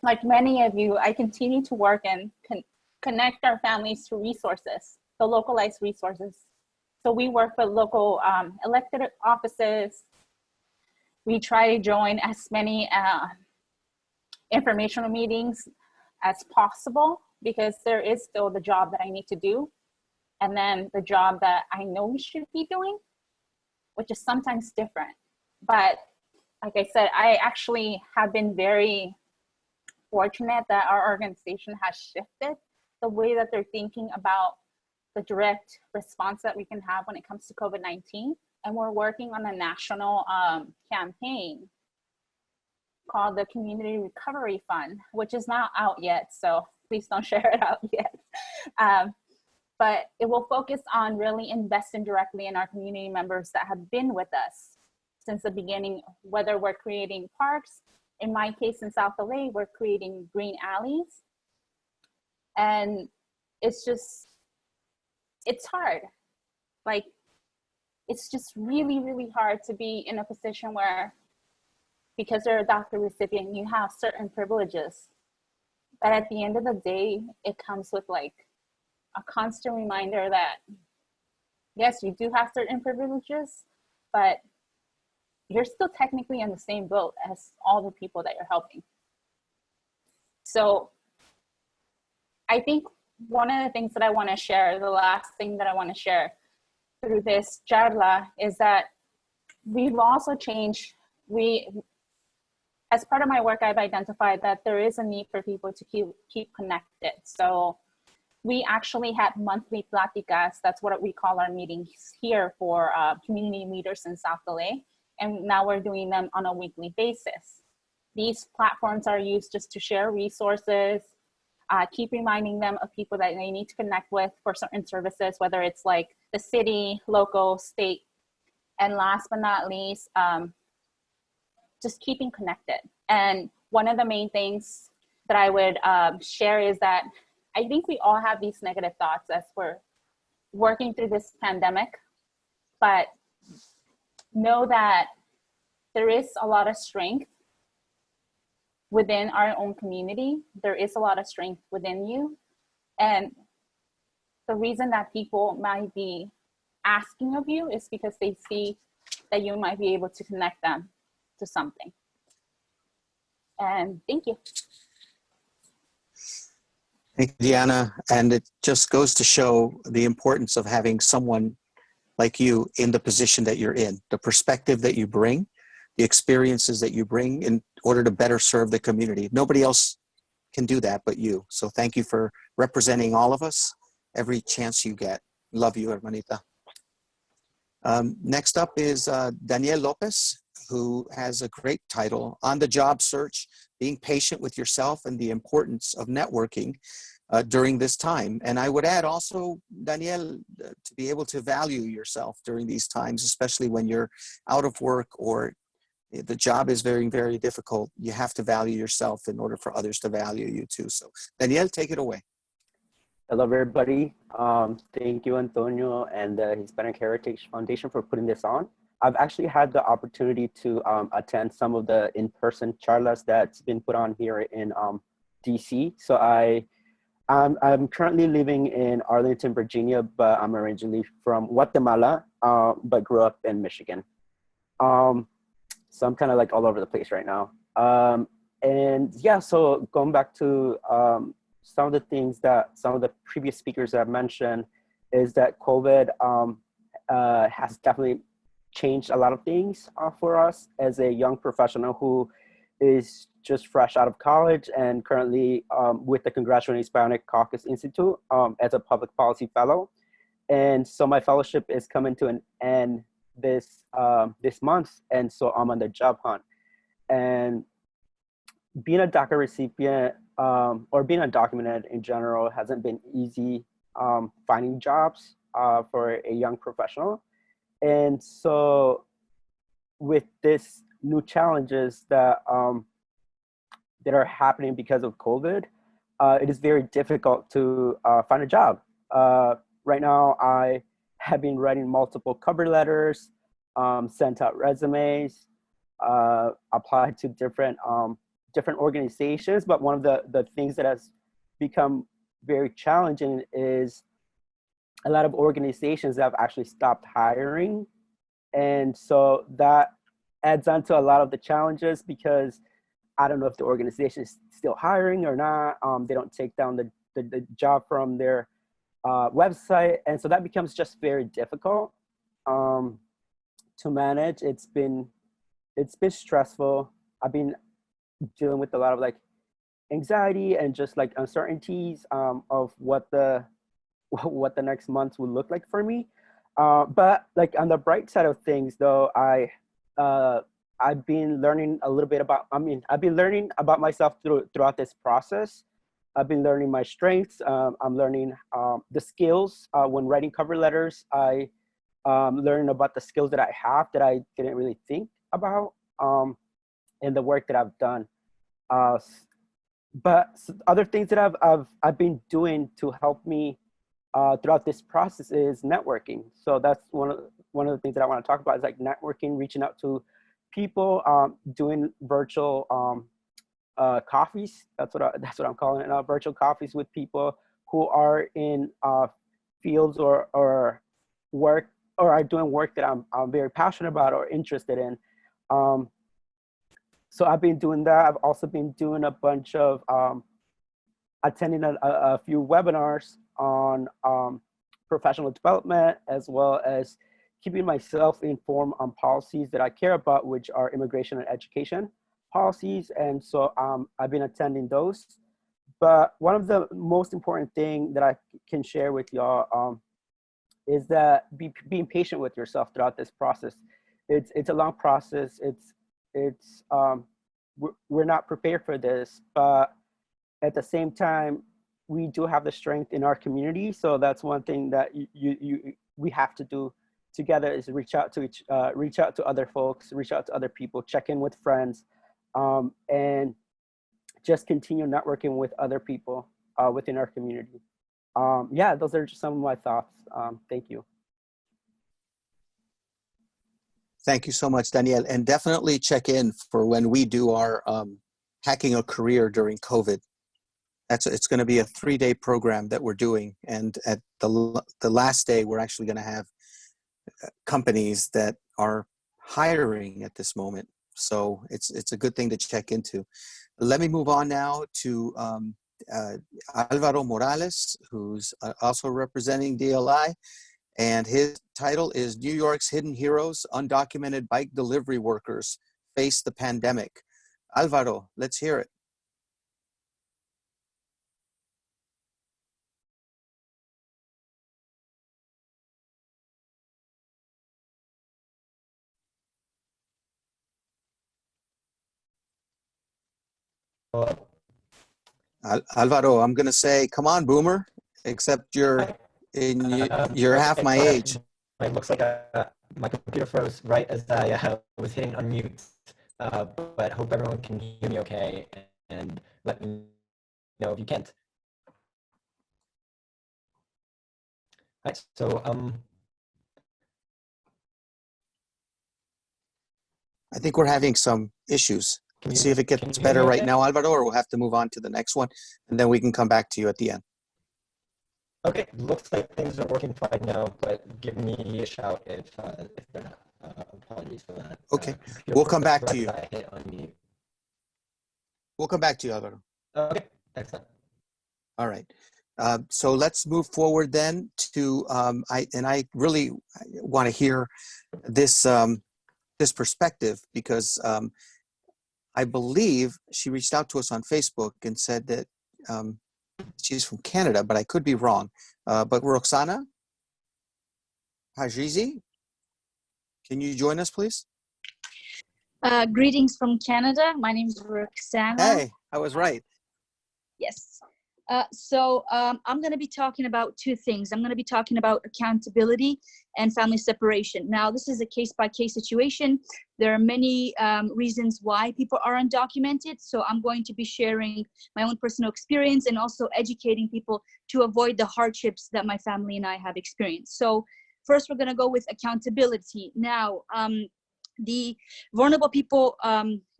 like many of you, I continue to work and connect our families to resources, the localized resources. So we work with local elected offices. We try to join as many informational meetings as possible, because there is still the job that I need to do, and then the job that I know we should be doing, which is sometimes different. But like I said, I actually have been very fortunate that our organization has shifted the way that they're thinking about the direct response that we can have when it comes to COVID-19. And we're working on a national campaign called the Community Recovery Fund, which is not out yet, so please don't share it out yet. But it will focus on really investing directly in our community members that have been with us since the beginning, whether we're creating parks. In my case, in South LA, we're creating green alleys. And it's just, it's hard. Like, it's just really, really hard to be in a position where, because you're a DACA recipient, you have certain privileges. But at the end of the day, it comes with like a constant reminder that, yes, you do have certain privileges, but you're still technically in the same boat as all the people that you're helping. So I think one of the things that I want to share, the last thing that I want to share through this charla is that we've also changed. As part of my work, I've identified that there is a need for people to keep connected. So we actually had monthly platicas. That's what we call our meetings here for community leaders in South LA. And now we're doing them on a weekly basis. These platforms are used just to share resources, keep reminding them of people that they need to connect with for certain services, whether it's like the city, local, state, and last but not least, just keeping connected. And one of the main things that I would share is that I think we all have these negative thoughts as we're working through this pandemic, but know that there is a lot of strength within our own community. There is a lot of strength within you. And the reason that people might be asking of you is because they see that you might be able to connect them to something. And thank you. Thank you, Diana. And it just goes to show the importance of having someone like you in the position that you're in, the perspective that you bring, the experiences that you bring in order to better serve the community. Nobody else can do that but you. So thank you for representing all of us every chance you get. Love you, hermanita. Next up is Daniel Lopez, who has a great title, On the Job Search, Being Patient with Yourself and the Importance of Networking during this time. And I would add also, Daniel, to be able to value yourself during these times, especially when you're out of work or the job is very, very difficult. You have to value yourself in order for others to value you too. So Daniel, take it away. Hello, everybody. Thank you, Antonio and the Hispanic Heritage Foundation for putting this on. I've actually had the opportunity to attend some of the in-person charlas that's been put on here in DC. So I'm currently living in Arlington, Virginia, but I'm originally from Guatemala, but grew up in Michigan. So I'm kind of like all over the place right now. And yeah, so going back to some of the things that some of the previous speakers have mentioned is that COVID has definitely changed a lot of things for us as a young professional who is just fresh out of college and currently with the Congressional Hispanic Caucus Institute as a public policy fellow. And so my fellowship is coming to an end this month, and so I'm on the job hunt. And being a DACA recipient or being undocumented in general hasn't been easy finding jobs for a young professional. And so with this new challenges that are happening because of COVID, it is very difficult to find a job. Right now, I have been writing multiple cover letters, sent out resumes, applied to different organizations. But one of the things that has become very challenging is a lot of organizations have actually stopped hiring. And so that adds on to a lot of the challenges because I don't know if the organization is still hiring or not. They don't take down the job from their website. And so that becomes just very difficult to manage. It's been stressful. I've been dealing with a lot of like anxiety and just like uncertainties of what the next months will look like for me. But like on the bright side of things though, I've been learning a little bit about, I've been learning about myself throughout this process. I've been learning my strengths. I'm learning the skills when writing cover letters. I learning about the skills that I have that I didn't really think about in the work that I've done. But other things that I've been doing to help me throughout this process is networking. So that's one of the things that I want to talk about is like networking, reaching out to people, doing virtual coffees. That's what I'm calling it now, virtual coffees with people who are in fields or work or are doing work that I'm very passionate about or interested in. So I've been doing that. I've also been doing a bunch of attending a few webinars on professional development, as well as keeping myself informed on policies that I care about, which are immigration and education policies. And so I've been attending those. But one of the most important thing that I can share with y'all is that being patient with yourself throughout this process. It's a long process. We're not prepared for this, but at the same time, we do have the strength in our community. So that's one thing that we have to do together, is reach out to other folks, reach out to other people, check in with friends, and just continue networking with other people within our community. Yeah, those are just some of my thoughts. Thank you. Thank you so much, Daniel. And definitely check in for when we do our Hacking a Career during COVID. It's going to be a 3-day program that we're doing. And at the last day, we're actually going to have companies that are hiring at this moment. So it's a good thing to check into. Let me move on now to Alvaro Morales, who's also representing DLI. And his title is New York's Hidden Heroes, Undocumented Bike Delivery Workers Face the Pandemic. Alvaro, let's hear it. Alvaro, I'm going to say, come on, boomer, except you're half my age. It looks like my computer froze right as I was hitting unmute, but hope everyone can hear me okay, and let me know if you can't. All right, so I think we're having some issues. Let's see if it gets better right now, Alvaro, or we'll have to move on to the next one, and then we can come back to you at the end. Okay, looks like things are working fine now, but give me a shout if they're not. Apologies for that. Okay, we'll come back to you. We'll come back to you, Alvaro. Okay, excellent. All right. So let's move forward then to, I really want to hear this, this perspective, because I believe she reached out to us on Facebook and said that she's from Canada, but I could be wrong. But Roksana Hajrizi, can you join us, please? Greetings from Canada. My name is Roksana. Hey, I was right. Yes. So I'm going to be talking about two things. I'm going to be talking about accountability and family separation. Now, this is a case-by-case situation. There are many reasons why people are undocumented. So I'm going to be sharing my own personal experience and also educating people to avoid the hardships that my family and I have experienced. So first, we're going to go with accountability. Now, the vulnerable people,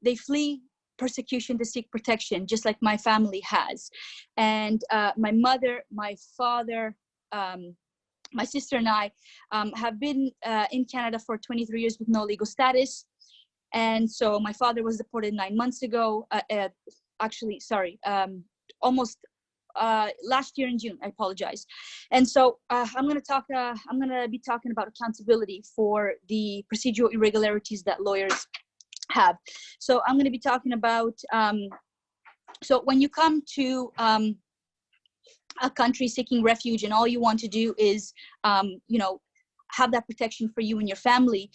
they flee persecution to seek protection, just like my family has. And my mother, my father, my sister and I have been in Canada for 23 years with no legal status. And so my father was deported 9 months ago, actually, sorry, almost last year in June, I apologize. And so I'm going to be talking about accountability for the procedural irregularities that lawyers have. So I'm going to be talking about, so when you come to a country seeking refuge and all you want to do is, you know, have that protection for you and your family,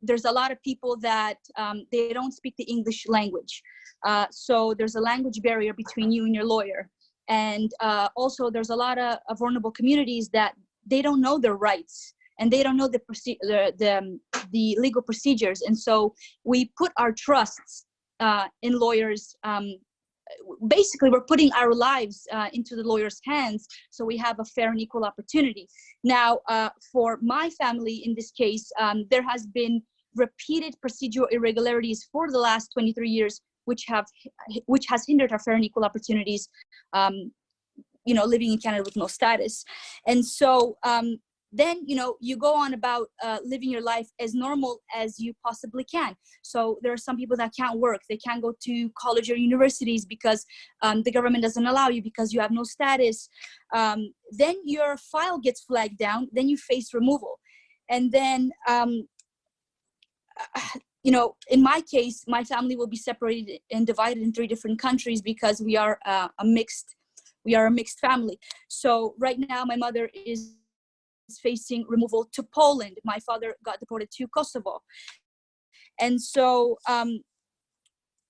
there's a lot of people that they don't speak the English language. So there's a language barrier between you and your lawyer. And also there's a lot of vulnerable communities that they don't know their rights and they don't know the legal procedures. And so we put our trusts in lawyers. Basically, we're putting our lives into the lawyer's hands so we have a fair and equal opportunity. Now, for my family in this case, there has been repeated procedural irregularities for the last 23 years, which has hindered our fair and equal opportunities, you know, living in Canada with no status. And so then, you know, you go on about living your life as normal as you possibly can. So there are some people that can't work. They can't go to college or universities because the government doesn't allow you, because you have no status. Then your file gets flagged down. Then you face removal. And then, you know, in my case, my family will be separated and divided in 3 different countries because we are a mixed family. So right now, my mother is facing removal to Poland. My father got deported to Kosovo. And so,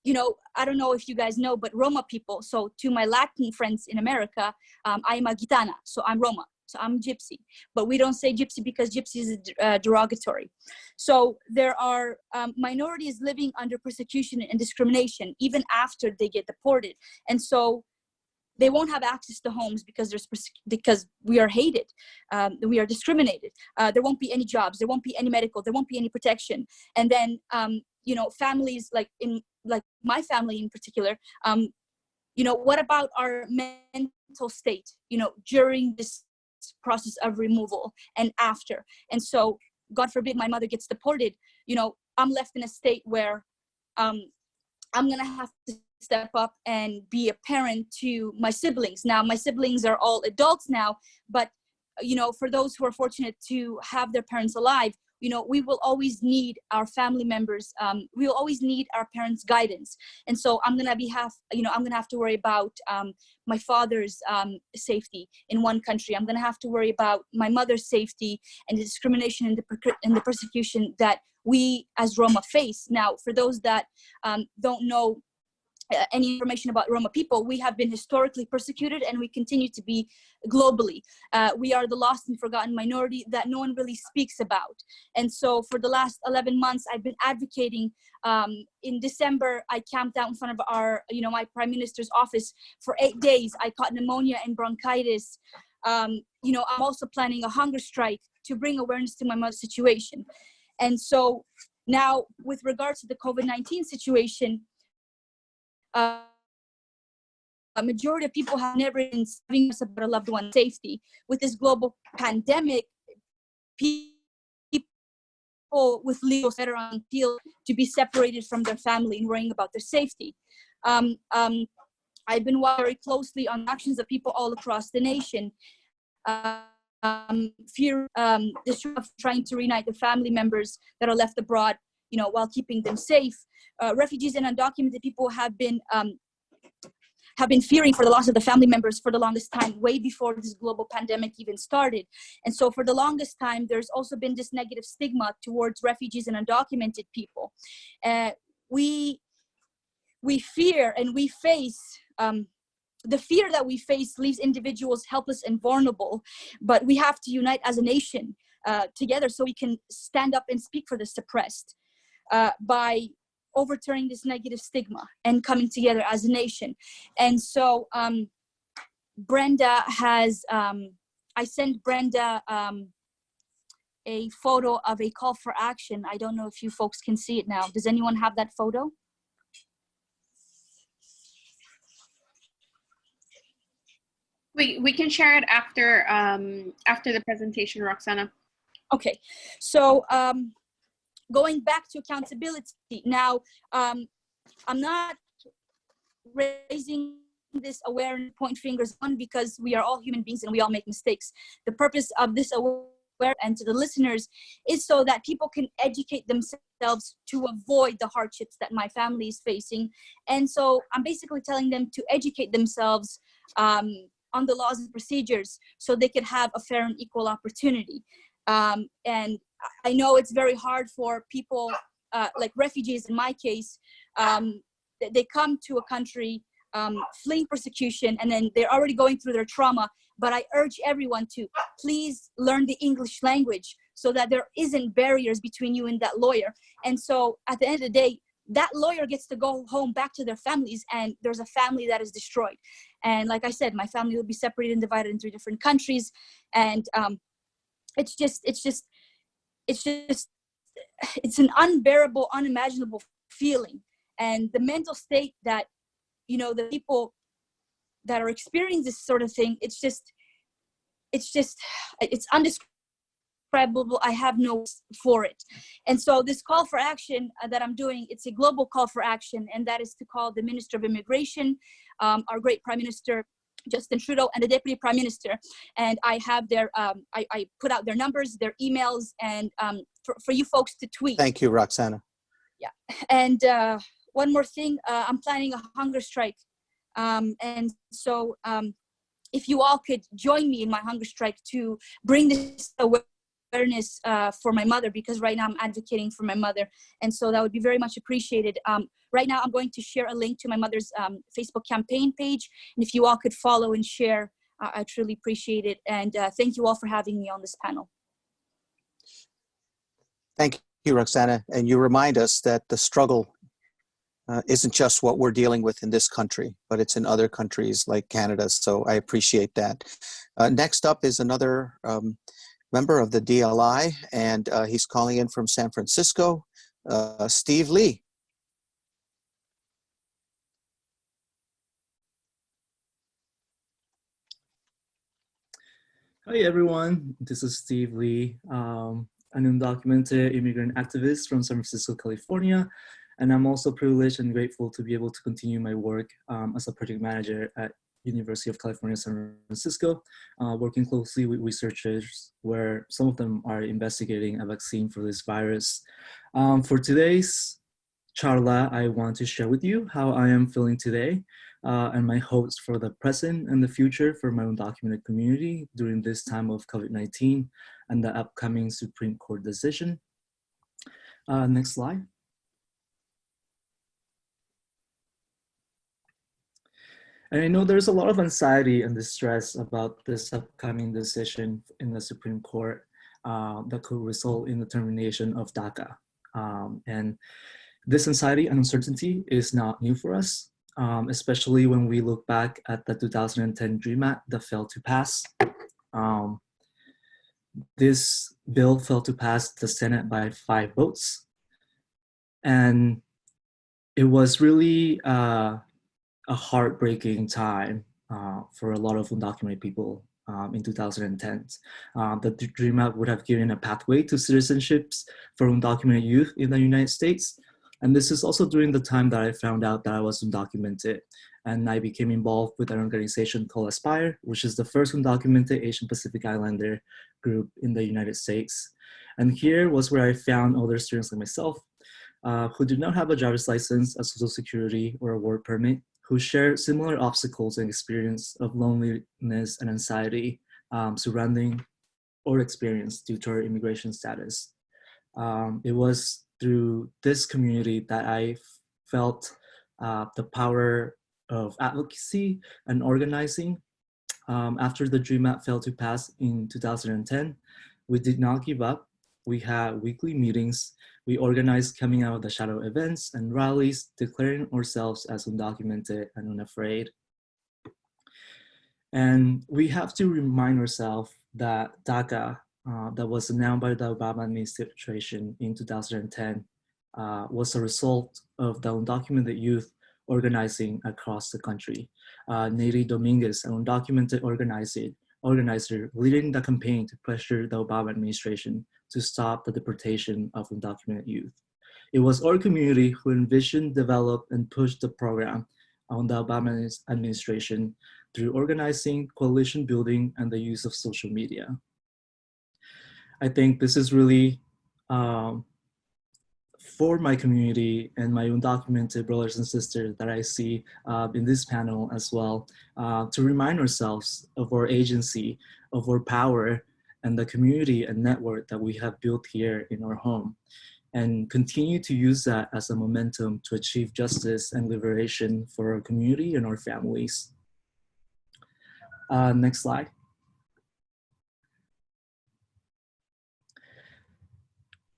you know, I don't know if you guys know, but Roma people, so to my Latin friends in America, I'm a Gitana, so I'm Roma, so I'm Gypsy. But we don't say Gypsy because Gypsy is derogatory. So there are minorities living under persecution and discrimination even after they get deported. And so they won't have access to homes because because we are hated, we are discriminated. There won't be any jobs, there won't be any medical, there won't be any protection. And then, you know, families like my family in particular, you know, what about our mental state, you know, during this process of removal and after? And so, God forbid my mother gets deported, you know, I'm left in a state where I'm gonna have to step up and be a parent to my siblings. Now, my siblings are all adults now, but, you know, for those who are fortunate to have their parents alive, you know, we will always need our family members. We will always need our parents' guidance. And so I'm going to have to worry about my father's safety in one country. I'm going to have to worry about my mother's safety and the discrimination and the persecution that we as Roma face. Now, for those that don't know any information about Roma people, we have been historically persecuted and we continue to be globally. We are the lost and forgotten minority that no one really speaks about. And so for the last 11 months, I've been advocating. In December, I camped out in front of my Prime Minister's office for 8 days. I caught pneumonia and bronchitis. I'm also planning a hunger strike to bring awareness to my mother's situation. And so now with regards to the COVID-19 situation, a majority of people have never been speaking about a loved one's safety. With this global pandemic, people with legal that are on appeal to be separated from their family and worrying about their safety. I've been watching very closely on actions of people all across the nation. This of trying to reunite the family members that are left abroad, while keeping them safe. Refugees and undocumented people have been fearing for the loss of the family members for the longest time, way before this global pandemic even started. And so for the longest time, there's also been this negative stigma towards refugees and undocumented people. We fear and we face, the fear that we face leaves individuals helpless and vulnerable, but we have to unite as a nation together so we can stand up and speak for the suppressed by overturning this negative stigma and coming together as a nation. And so Brenda has, I sent Brenda a photo of a call for action. I don't know if you folks can see it now. Does anyone have that photo? We can share it after the presentation, Roksana. Okay, so going back to accountability. Now, I'm not raising this awareness, point fingers on, because we are all human beings and we all make mistakes. The purpose of this awareness, and to the listeners, is so that people can educate themselves to avoid the hardships that my family is facing. And so I'm basically telling them to educate themselves on the laws and procedures so they could have a fair and equal opportunity. And I know it's very hard for people like refugees in my case. They come to a country fleeing persecution, and then they're already going through their trauma. But I urge everyone to please learn the English language so that there isn't barriers between you and that lawyer. And so at the end of the day, that lawyer gets to go home back to their families, and there's a family that is destroyed. And like I said, my family will be separated and divided in 3 different countries. And it's an unbearable, unimaginable feeling. And the mental state that, the people that are experiencing this sort of thing, it's undescribable. indescribable. I have no words for it. And so this call for action that I'm doing, it's a global call for action, and that is to call the Minister of Immigration, our great Prime Minister, Justin Trudeau, and the Deputy Prime Minister. And I have their, I put out their numbers, their emails, and for you folks to tweet. Thank you, Roksana. Yeah. And one more thing, I'm planning a hunger strike. And so if you all could join me in my hunger strike to bring this awareness for my mother, because right now I'm advocating for my mother. And so that would be very much appreciated. Right now I'm going to share a link to my mother's Facebook campaign page. And if you all could follow and share, I truly appreciate it. And thank you all for having me on this panel. Thank you, Roksana. And you remind us that the struggle isn't just what we're dealing with in this country, but it's in other countries like Canada. So I appreciate that. Next up is another member of the DLI, and he's calling in from San Francisco, Steve Lee. Hi everyone, this is Steve Lee, an undocumented immigrant activist from San Francisco, California. And I'm also privileged and grateful to be able to continue my work as a project manager at University of California, San Francisco, working closely with researchers where some of them are investigating a vaccine for this virus. For today's charla, I want to share with you how I am feeling today and my hopes for the present and the future for my undocumented community during this time of COVID-19 and the upcoming Supreme Court decision. Next slide. And I know there's a lot of anxiety and distress about this upcoming decision in the Supreme Court that could result in the termination of DACA. And this anxiety and uncertainty is not new for us, especially when we look back at the 2010 DREAM Act that failed to pass. This bill failed to pass the Senate by 5 votes. And it was really a heartbreaking time for a lot of undocumented people in 2010. The DREAM Act would have given a pathway to citizenships for undocumented youth in the United States. And this is also during the time that I found out that I was undocumented. And I became involved with an organization called Aspire, which is the first undocumented Asian Pacific Islander group in the United States. And here was where I found other students like myself who did not have a driver's license, a social security, or a work permit, who share similar obstacles and experience of loneliness and anxiety surrounding our experience due to our immigration status. It was through this community that I felt the power of advocacy and organizing. After the DREAM Act failed to pass in 2010, we did not give up. We had weekly meetings. We organized coming out of the shadow events and rallies, declaring ourselves as undocumented and unafraid. And we have to remind ourselves that DACA, that was announced by the Obama administration in 2010, was a result of the undocumented youth organizing across the country. Neri Dominguez, an undocumented organizer leading the campaign to pressure the Obama administration to stop the deportation of undocumented youth. It was our community who envisioned, developed, and pushed the program on the Obama administration through organizing, coalition building, and the use of social media. I think this is really for my community and my undocumented brothers and sisters that I see in this panel as well, to remind ourselves of our agency, of our power, and the community and network that we have built here in our home, and continue to use that as a momentum to achieve justice and liberation for our community and our families. Next slide.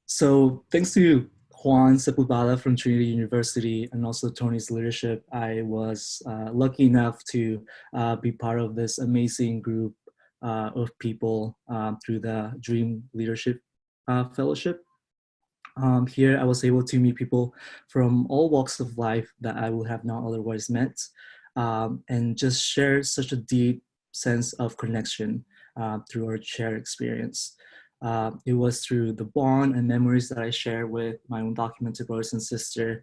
So thanks to Juan Sepulveda from Trinity University and also Tony's leadership, I was lucky enough to be part of this amazing group of people through the Dream Leadership Fellowship. Here I was able to meet people from all walks of life that I would have not otherwise met, and just share such a deep sense of connection through our shared experience. It was through the bond and memories that I share with my undocumented brothers and sisters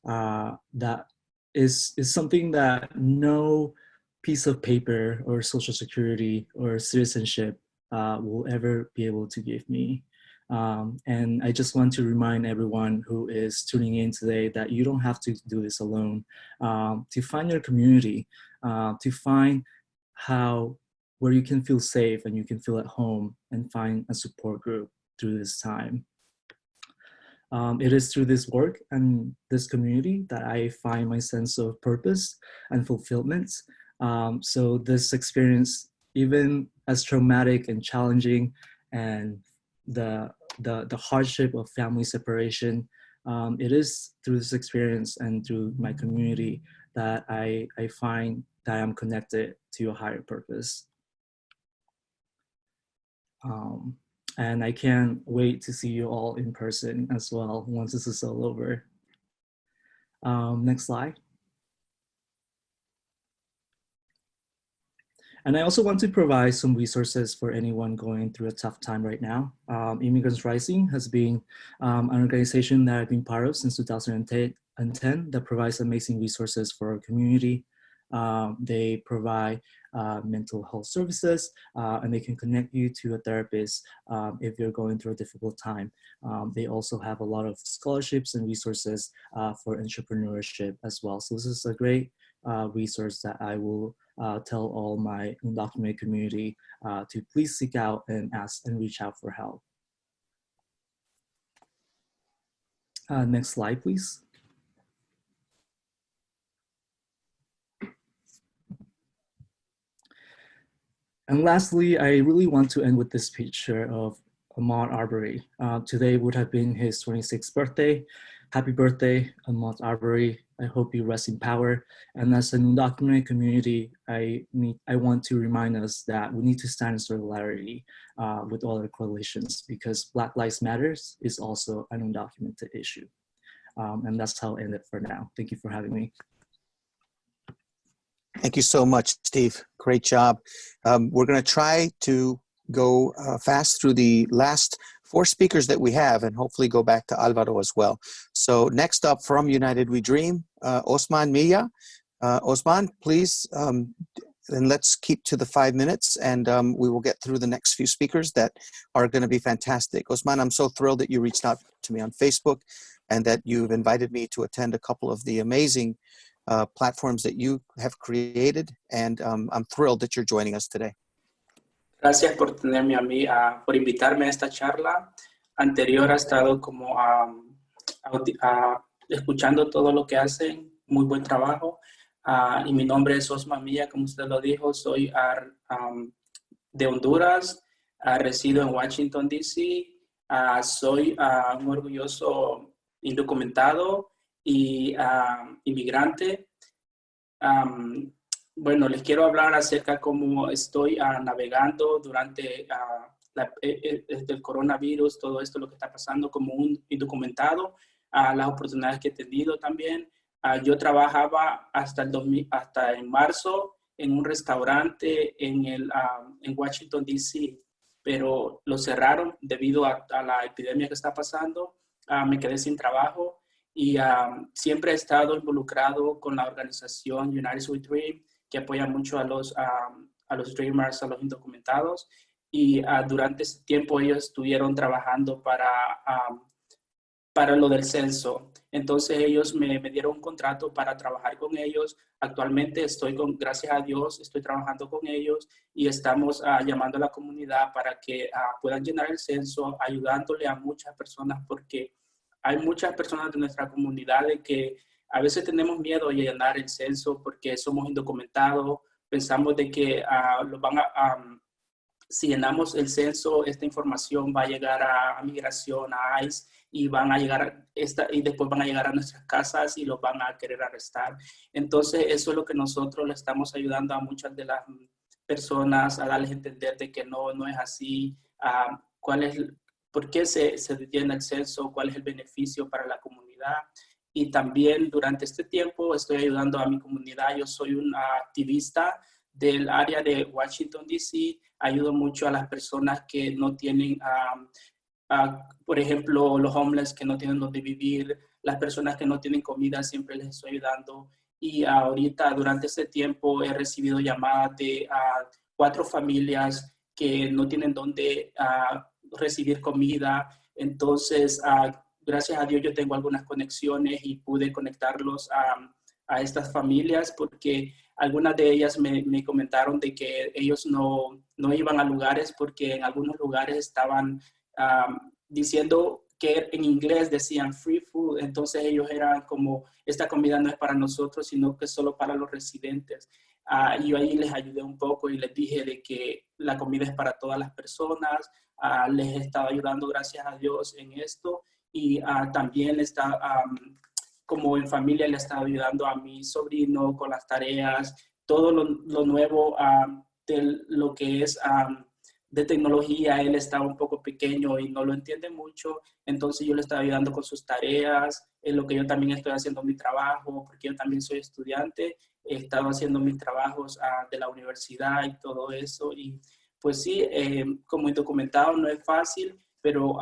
that is something that no piece of paper or social security or citizenship will ever be able to give me. And I just want to remind everyone who is tuning in today that you don't have to do this alone. To find your community, to find where you can feel safe and you can feel at home and find a support group through this time. It is through this work and this community that I find my sense of purpose and fulfillment. So this experience, even as traumatic and challenging, and the hardship of family separation, it is through this experience and through my community that I find that I'm connected to a higher purpose. And I can't wait to see you all in person as well once this is all over. Next slide. And I also want to provide some resources for anyone going through a tough time right now. Immigrants Rising has been an organization that I've been part of since 2010 that provides amazing resources for our community. They provide mental health services, and they can connect you to a therapist if you're going through a difficult time. They also have a lot of scholarships and resources for entrepreneurship as well. So this is a great resource that I will tell all my undocumented community to please seek out and ask and reach out for help. Next slide, please. And lastly, I really want to end with this picture of Ahmaud Arbery. Today would have been his 26th birthday. Happy birthday, Ahmaud Arbery. I hope you rest in power. And as an undocumented community, I want to remind us that we need to stand in solidarity with all our coalitions, because Black Lives Matters is also an undocumented issue. And that's how I'll end it for now. Thank you for having me. Thank you so much, Steve. Great job. We're going to try to go fast through the last 4 speakers that we have and hopefully go back to Alvaro as well. So next up from United We Dream, Osman Milla. Osman, please, and let's keep to the 5 minutes, and we will get through the next few speakers that are going to be fantastic. Osman, I'm so thrilled that you reached out to me on Facebook and that you've invited me to attend a couple of the amazing platforms that you have created, and I'm thrilled that you're joining us today. Gracias por tenerme a mí, por invitarme a esta charla. Anterior ha estado como escuchando todo lo que hacen, muy buen trabajo. Y mi nombre es Osman Milla, como usted lo dijo, soy de Honduras, resido en Washington, D.C. Soy un orgulloso indocumentado y inmigrante. Bueno, les quiero hablar acerca de cómo estoy navegando durante el coronavirus, todo esto, lo que está pasando como un indocumentado, las oportunidades que he tenido también. Yo trabajaba hasta en marzo en un restaurante en Washington, D.C., pero lo cerraron debido a la epidemia que está pasando. Me quedé sin trabajo y siempre he estado involucrado con la organización United We Dream, que apoya mucho a los dreamers, a los indocumentados. Y durante ese tiempo ellos estuvieron trabajando para lo del censo. Entonces ellos me dieron un contrato para trabajar con ellos. Actualmente gracias a Dios, estoy trabajando con ellos y estamos llamando a la comunidad para que puedan llenar el censo, ayudándole a muchas personas, porque hay muchas personas de nuestra comunidad de que a veces tenemos miedo de llenar el censo porque somos indocumentados. Pensamos de que si llenamos el censo, esta información va a llegar a migración, a ICE, y después van a llegar a nuestras casas y los van a querer arrestar. Entonces, eso es lo que nosotros le estamos ayudando a muchas de las personas, a darles a entender de que no es así. ¿Por qué se llena el censo? ¿Cuál es el beneficio para la comunidad? Y también durante este tiempo estoy ayudando a mi comunidad. Yo soy un activista del área de Washington, D.C. Ayudo mucho a las personas que no tienen, por ejemplo, los homeless que no tienen donde vivir, las personas que no tienen comida, siempre les estoy ayudando. Y ahorita, durante este tiempo, he recibido llamadas de 4 familias que no tienen donde recibir comida. Entonces, gracias a Dios, yo tengo algunas conexiones y pude conectarlos a estas familias, porque algunas de ellas me comentaron de que ellos no iban a lugares porque en algunos lugares estaban diciendo que en inglés decían free food, entonces ellos eran como, esta comida no es para nosotros, sino que es solo para los residentes. Y yo ahí les ayudé un poco y les dije de que la comida es para todas las personas. Les he estado ayudando, gracias a Dios, en esto, y también como en familia le he estado ayudando a mi sobrino con las tareas, todo lo nuevo de lo que es de tecnología. Él está un poco pequeño y no lo entiende mucho, entonces yo le estoy ayudando con sus tareas, en lo que yo también estoy haciendo mi trabajo, porque yo también soy estudiante, he estado haciendo mis trabajos de la universidad y todo eso. Y pues sí, como indocumentado no es fácil, pero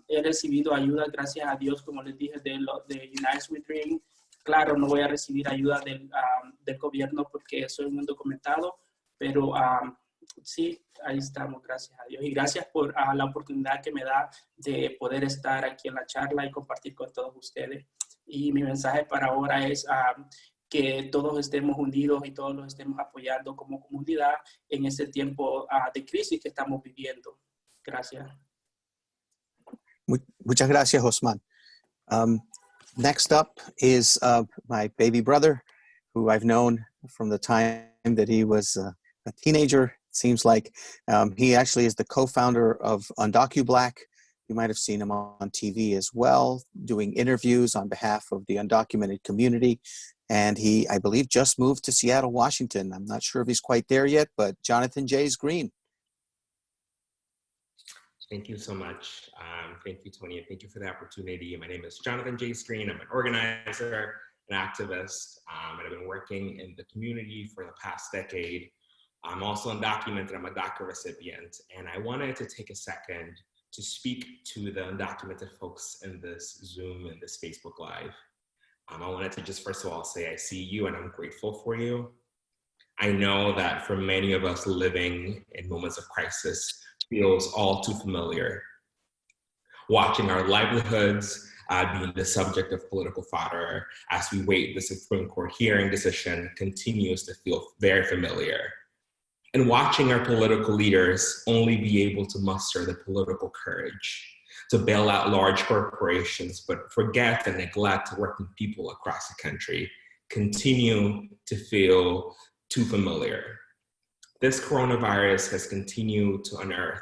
he recibido ayuda, gracias a Dios, como les dije, de United We Dream. Claro, no voy a recibir ayuda del gobierno porque soy un indocumentado, pero sí, ahí estamos, gracias a Dios. Y gracias por la oportunidad que me da de poder estar aquí en la charla y compartir con todos ustedes. Y mi mensaje para ahora es que todos estemos unidos y todos los estemos apoyando como comunidad en este tiempo de crisis que estamos viviendo. Gracias. Muchas gracias, Osman. Next up is my baby brother, who I've known from the time that he was a teenager. It seems like he actually is the co-founder of Undocumented. You might have seen him on TV as well, doing interviews on behalf of the undocumented community. And he, I believe, just moved to Seattle, Washington. I'm not sure if he's quite there yet, but Jonathan J's Green. Thank you so much. Thank you, Tony, and thank you for the opportunity. My name is Jonathan J. Screen. I'm an organizer, an activist, and I've been working in the community for the past decade. I'm also undocumented. I'm a DACA recipient, and I wanted to take a second to speak to the undocumented folks in this Zoom and this Facebook Live. I wanted to just first of all say I see you and I'm grateful for you. I know that for many of us living in moments of crisis feels all too familiar. Watching our livelihoods being the subject of political fodder as we wait the Supreme Court hearing decision continues to feel very familiar. And watching our political leaders only be able to muster the political courage to bail out large corporations, but forget and neglect working people across the country, continue to feel too familiar. This coronavirus has continued to unearth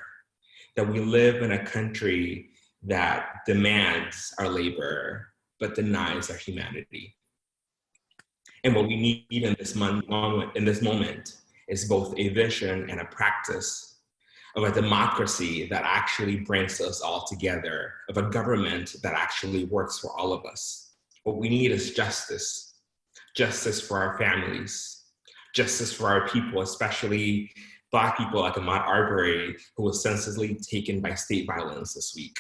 that we live in a country that demands our labor, but denies our humanity. And what we need in this moment is both a vision and a practice of a democracy that actually brings us all together, of a government that actually works for all of us. What we need is justice, justice for our families, justice for our people, especially Black people like Ahmaud Arbery, who was senselessly taken by state violence this week.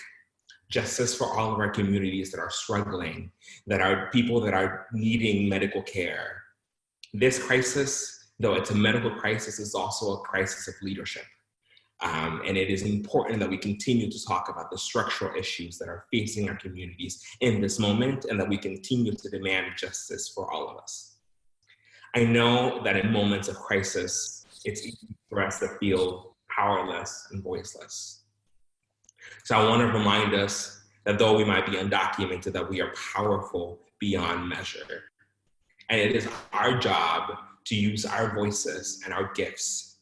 Justice for all of our communities that are struggling, that are people that are needing medical care. This crisis, though it's a medical crisis, is also a crisis of leadership. And it is important that we continue to talk about the structural issues that are facing our communities in this moment, and that we continue to demand justice for all of us. I know that in moments of crisis, it's easy for us to feel powerless and voiceless. So I want to remind us that though we might be undocumented, that we are powerful beyond measure. And it is our job to use our voices and our gifts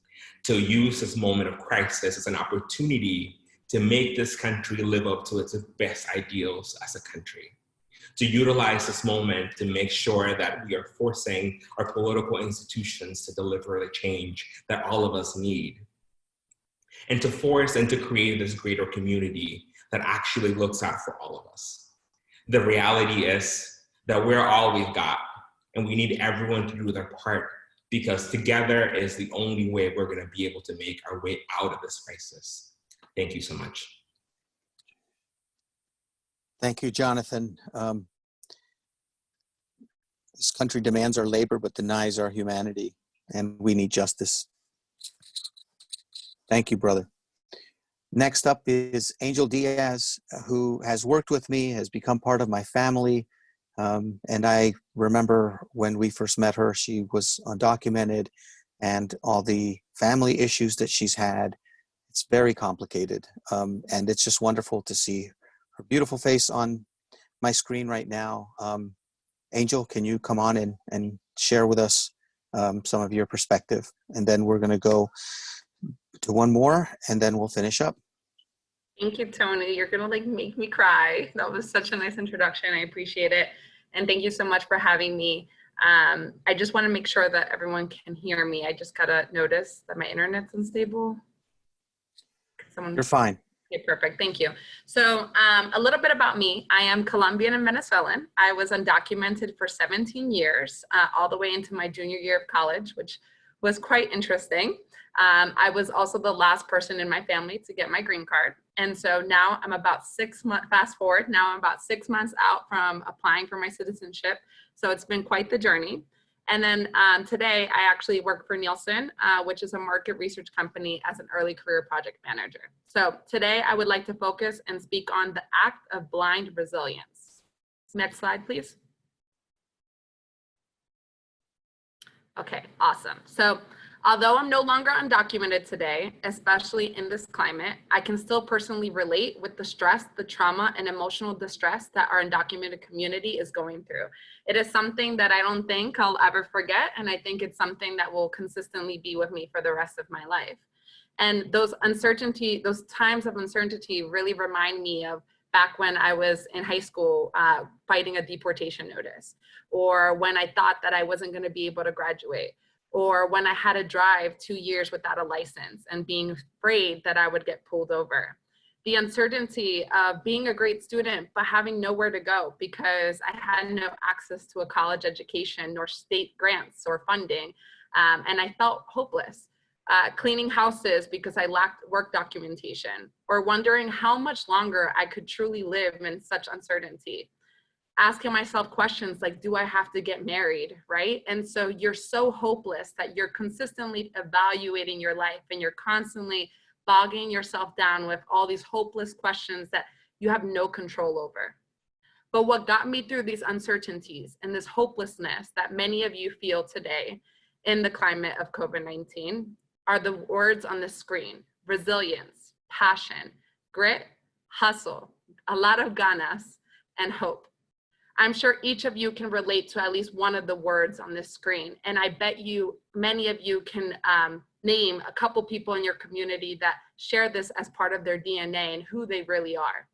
to use this moment of crisis as an opportunity to make this country live up to its best ideals as a country. To utilize this moment to make sure that we are forcing our political institutions to deliver the change that all of us need. And to force and to create this greater community that actually looks out for all of us. The reality is that we're all we've got, and we need everyone to do their part because together is the only way we're going to be able to make our way out of this crisis. Thank you so much. Thank you, Jonathan. This country demands our labor, but denies our humanity, and we need justice. Thank you, brother. Next up is Angel Diaz, who has worked with me, has become part of my family. And I remember when we first met her, she was undocumented, and all the family issues that she's had. It's very complicated. And it's just wonderful to see her beautiful face on my screen right now. Angel, can you come on and share with us some of your perspective? And then we're gonna go to one more, and then we'll finish up. Thank you, Tony. You're gonna like make me cry. That was such a nice introduction. I appreciate it. And thank you so much for having me. I just wanna make sure that everyone can hear me. I just gotta notice that my internet's unstable. You're fine. Okay, perfect, thank you. So a little bit about me. I am Colombian and Venezuelan. I was undocumented for 17 years, all the way into my junior year of college, which was quite interesting. I was also the last person in my family to get my green card. And so now I'm about 6 months, fast forward, now I'm about 6 months out from applying for my citizenship. So it's been quite the journey. And then today I actually work for Nielsen, which is a market research company, as an early career project manager. So today I would like to focus and speak on the act of blind resilience. Next slide, please. Okay, awesome. So although I'm no longer undocumented today, especially in this climate, I can still personally relate with the stress, the trauma, and emotional distress that our undocumented community is going through. It is something that I don't think I'll ever forget, and I think it's something that will consistently be with me for the rest of my life. And those times of uncertainty really remind me of back when I was in high school fighting a deportation notice, or when I thought that I wasn't going to be able to graduate, or when I had to drive 2 years without a license and being afraid that I would get pulled over. The uncertainty of being a great student, but having nowhere to go because I had no access to a college education nor state grants or funding. And I felt hopeless. Cleaning houses because I lacked work documentation, or wondering how much longer I could truly live in such uncertainty. Asking myself questions like, do I have to get married, right? And so you're so hopeless that you're consistently evaluating your life, and you're constantly bogging yourself down with all these hopeless questions that you have no control over. But what got me through these uncertainties and this hopelessness that many of you feel today in the climate of COVID-19 are the words on the screen: resilience, passion, grit, hustle, a lot of ganas, and hope. I'm sure each of you can relate to at least one of the words on this screen. And I bet you, many of you can name a couple people in your community that share this as part of their DNA and who they really are.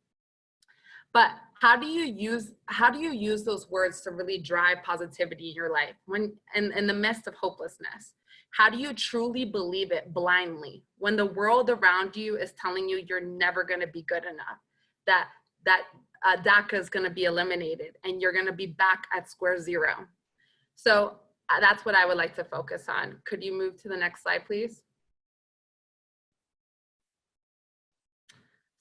But how do you use those words to really drive positivity in your life when in the midst of hopelessness? How do you truly believe it blindly when the world around you is telling you you're never going to be good enough, that DACA is going to be eliminated and you're going to be back at square zero? So that's what I would like to focus on. Could you move to the next slide, please?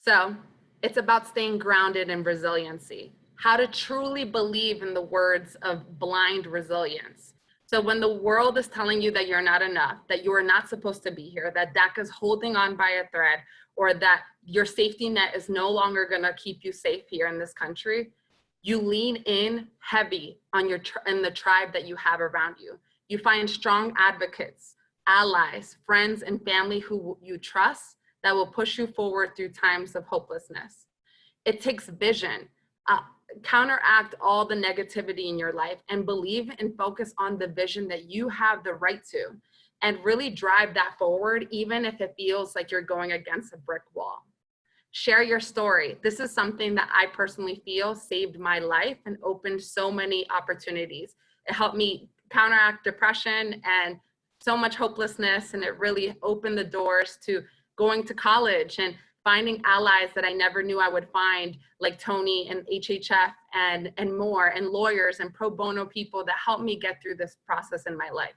So it's about staying grounded in resiliency, how to truly believe in the words of blind resilience. So when the world is telling you that you're not enough, that you are not supposed to be here, that DACA is holding on by a thread, or that your safety net is no longer going to keep you safe here in this country, you lean in heavy on in the tribe that you have around you. You find strong advocates, allies, friends, and family who you trust that will push you forward through times of hopelessness. It takes vision. Counteract all the negativity in your life and believe and focus on the vision that you have the right to, and really drive that forward, even if it feels like you're going against a brick wall. Share your story. This is something that I personally feel saved my life and opened so many opportunities. It helped me counteract depression and so much hopelessness, and it really opened the doors to going to college and finding allies that I never knew I would find, like Tony and HHF and more, and lawyers and pro bono people that helped me get through this process in my life.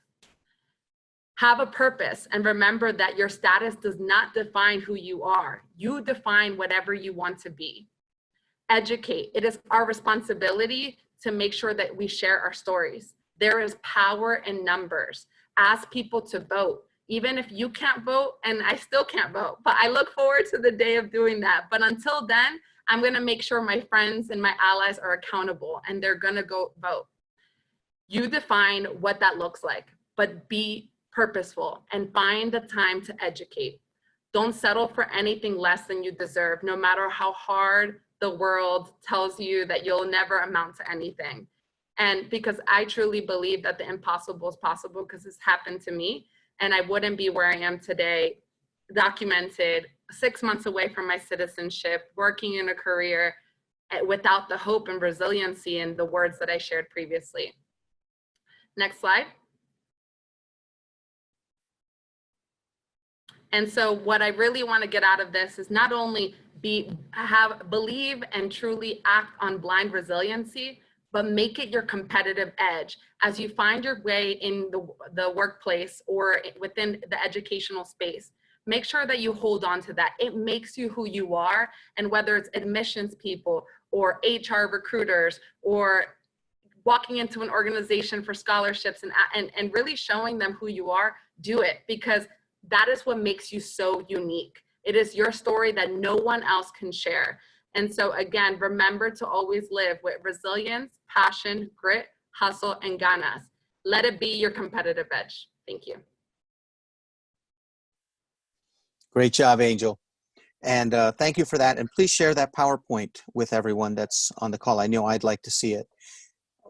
Have a purpose and remember that your status does not define who you are. You define whatever you want to be. Educate. It is our responsibility to make sure that we share our stories. There is power in numbers. Ask people to vote. Even if you can't vote, and I still can't vote, but I look forward to the day of doing that. But until then, I'm gonna make sure my friends and my allies are accountable and they're gonna go vote. You define what that looks like, but be purposeful and find the time to educate. Don't settle for anything less than you deserve, no matter how hard the world tells you that you'll never amount to anything. And because I truly believe that the impossible is possible, because it's happened to me, and I wouldn't be where I am today, documented, 6 months away from my citizenship, working in a career without the hope and resiliency and the words that I shared previously. Next slide. And so what I really want to get out of this is not only believe and truly act on blind resiliency, but make it your competitive edge. As you find your way in the workplace or within the educational space, make sure that you hold on to that. It makes you who you are. And whether it's admissions people or HR recruiters or walking into an organization for scholarships and really showing them who you are, do it, because that is what makes you so unique. It is your story that no one else can share. And so again, remember to always live with resilience, passion, grit, hustle, and ganas. Let it be your competitive edge. Thank you. Great job, Angel. And thank you for that. And please share that PowerPoint with everyone that's on the call. I know I'd like to see it.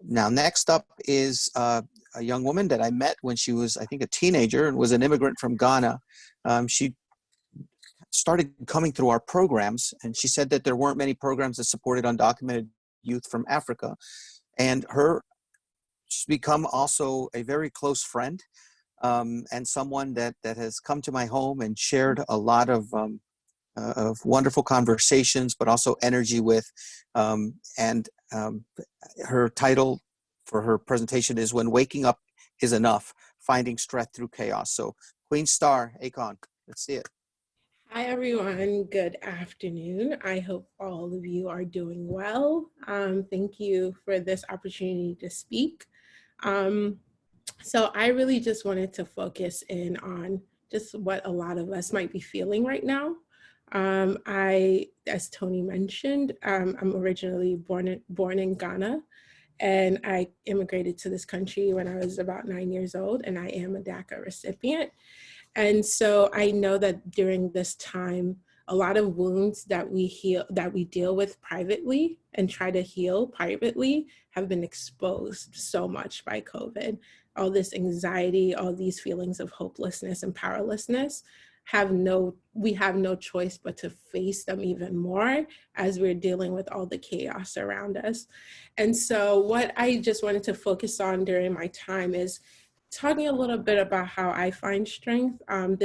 Now, next up is a young woman that I met when she was, I think, a teenager and was an immigrant from Ghana. She started coming through our programs, and she said that there weren't many programs that supported undocumented youth from Africa. And she's become also a very close friend and someone that has come to my home and shared a lot of wonderful conversations, but also energy with. Her title for her presentation is "When Waking Up Is Enough, Finding Strength Through Chaos." So Queenstar, Akon, let's see it. Hi, everyone. Good afternoon. I hope all of you are doing well. Thank you for this opportunity to speak. So I really just wanted to focus in on just what a lot of us might be feeling right now. As Tony mentioned, I'm originally born in Ghana, and I immigrated to this country when I was about 9 years old, and I am a DACA recipient. And so I know that during this time, a lot of wounds that we deal with privately and try to heal privately have been exposed so much by COVID. All this anxiety, all these feelings of hopelessness and powerlessness, we have no choice but to face them even more as we're dealing with all the chaos around us. And so what I just wanted to focus on during my time is talking a little bit about how I find strength. I'm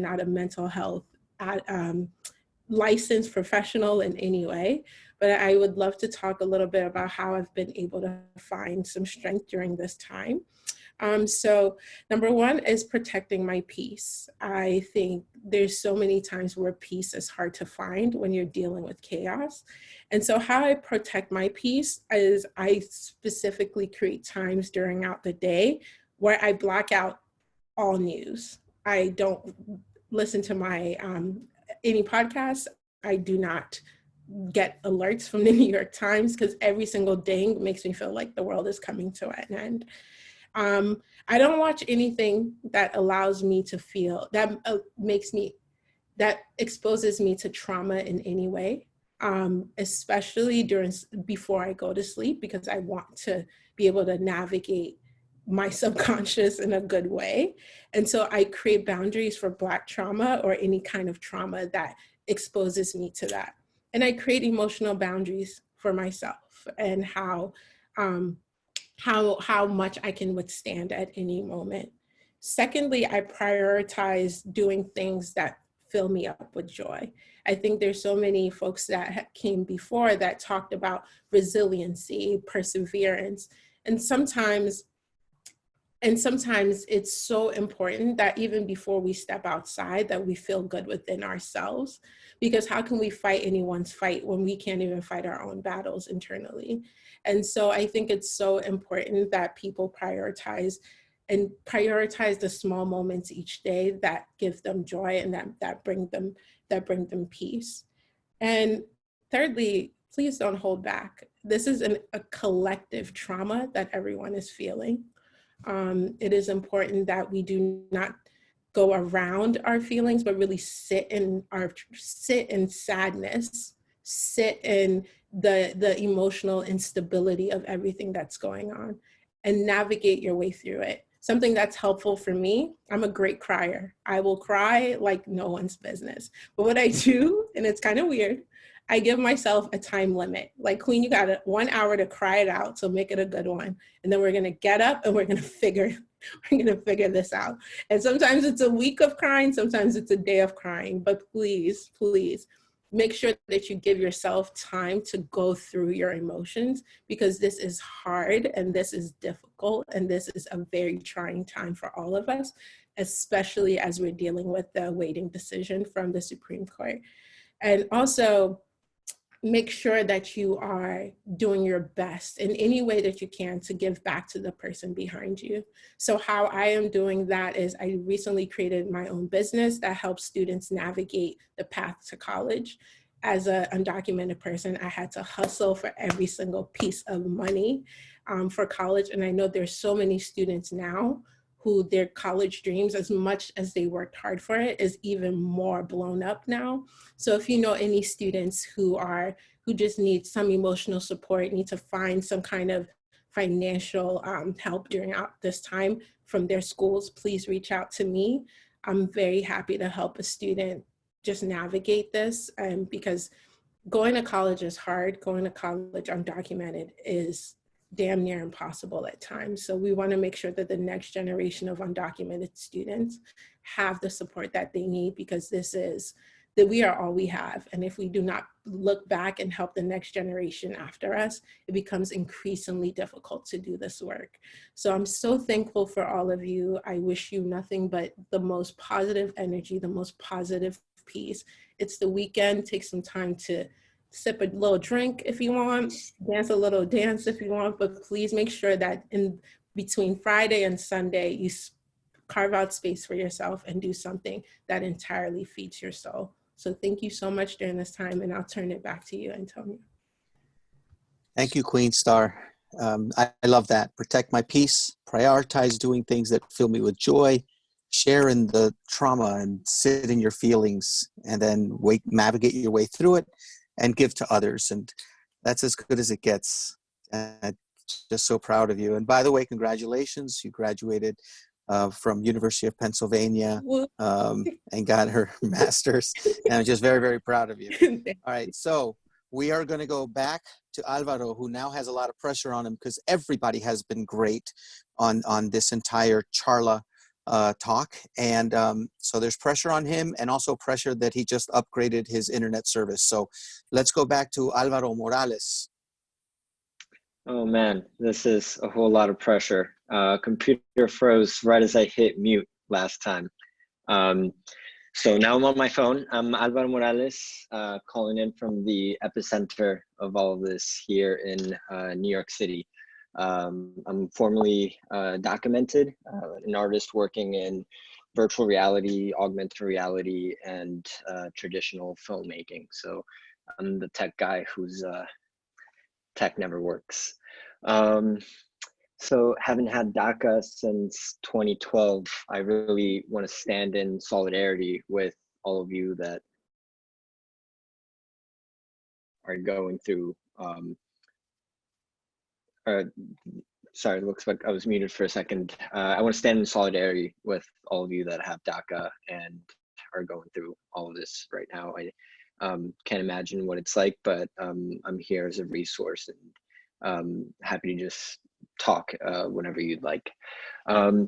not a mental health licensed professional in any way, but I would love to talk a little bit about how I've been able to find some strength during this time. So number one is protecting my peace. I think there's so many times where peace is hard to find when you're dealing with chaos. And so how I protect my peace is I specifically create times throughout the day where I block out all news. I don't listen to my any podcasts. I do not get alerts from the New York Times because every single ding makes me feel like the world is coming to an end. I don't watch anything that allows me to feel, that exposes me to trauma in any way, especially before I go to sleep, because I want to be able to navigate my subconscious in a good way. And so I create boundaries for Black trauma or any kind of trauma that exposes me to that. And I create emotional boundaries for myself and how much I can withstand at any moment. Secondly, I prioritize doing things that fill me up with joy. I think there's so many folks that came before that talked about resiliency, perseverance, and sometimes And sometimes it's so important that even before we step outside, that we feel good within ourselves, because how can we fight anyone's fight when we can't even fight our own battles internally? And so I think it's so important that people prioritize the small moments each day that give them joy and that bring them peace. And thirdly, please don't hold back. This is a collective trauma that everyone is feeling. It is important that we do not go around our feelings, but really sit in sadness, sit in the emotional instability of everything that's going on, and navigate your way through it. Something that's helpful for me, I'm a great crier. I will cry like no one's business. But what I do, and it's kind of weird, I give myself a time limit. Like, Queen, you got 1 hour to cry it out, so make it a good one. And then we're gonna get up and we're gonna figure this out. And sometimes it's a week of crying, sometimes it's a day of crying, but please, please, make sure that you give yourself time to go through your emotions, because this is hard and this is difficult and this is a very trying time for all of us, especially as we're dealing with the awaiting decision from the Supreme Court. And also, make sure that you are doing your best in any way that you can to give back to the person behind you. So how I am doing that is I recently created my own business that helps students navigate the path to college. As an undocumented person, I had to hustle for every single piece of money for college. And I know there's so many students now who their college dreams, as much as they worked hard for it, is even more blown up now. So if you know any students who just need some emotional support, need to find some kind of financial help during this time from their schools, please reach out to me. I'm very happy to help a student just navigate this, because going to college is hard. Going to college undocumented is damn near impossible at times. So we want to make sure that the next generation of undocumented students have the support that they need, because that we are all we have. And if we do not look back and help the next generation after us, it becomes increasingly difficult to do this work. So I'm so thankful for all of you. I wish you nothing but the most positive energy, the most positive peace. It's the weekend. Take some time to sip a little drink if you want, dance a little dance if you want, but please make sure that in between Friday and Sunday, you carve out space for yourself and do something that entirely feeds your soul. So thank you so much during this time, and I'll turn it back to you, Antonio. Thank you, Queenstar. I love that. Protect my peace, prioritize doing things that fill me with joy, share in the trauma and sit in your feelings, and then navigate your way through it and give to others. And that's as good as it gets. Just so proud of you. And by the way, congratulations. You graduated from University of Pennsylvania and got her master's. And I'm just very, very proud of you. All right, so we are going to go back to Alvaro, who now has a lot of pressure on him because everybody has been great on this entire Charla talk. And so there's pressure on him, and also pressure that he just upgraded his internet service. So let's go back to Alvaro Morales. Oh man, this is a whole lot of pressure. Computer froze right as I hit mute last time. So now I'm on my phone. I'm Alvaro Morales, calling in from the epicenter of all of this here in New York City. I'm formerly documented, an artist working in virtual reality, augmented reality, and traditional filmmaking. So I'm the tech guy whose tech never works. So having had DACA since 2012, I really want to stand in solidarity with all of you that are going through sorry, it looks like I was muted for a second. I want to stand in solidarity with all of you that have DACA and are going through all of this right now. I can't imagine what it's like, but I'm here as a resource, and happy to just talk whenever you'd like.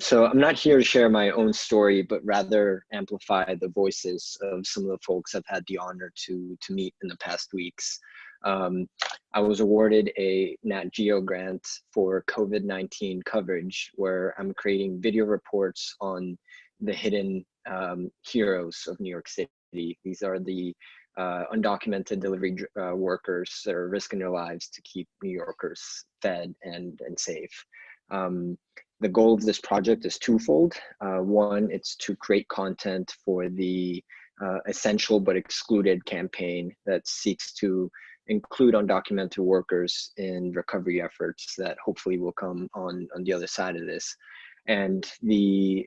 So I'm not here to share my own story, but rather amplify the voices of some of the folks I've had the honor to meet in the past weeks. I was awarded a Nat Geo grant for COVID-19 coverage, where I'm creating video reports on the hidden heroes of New York City. These are the undocumented delivery workers that are risking their lives to keep New Yorkers fed and safe. The goal of this project is twofold. One, it's to create content for the Essential but Excluded campaign that seeks to include undocumented workers in recovery efforts that hopefully will come on the other side of this. And the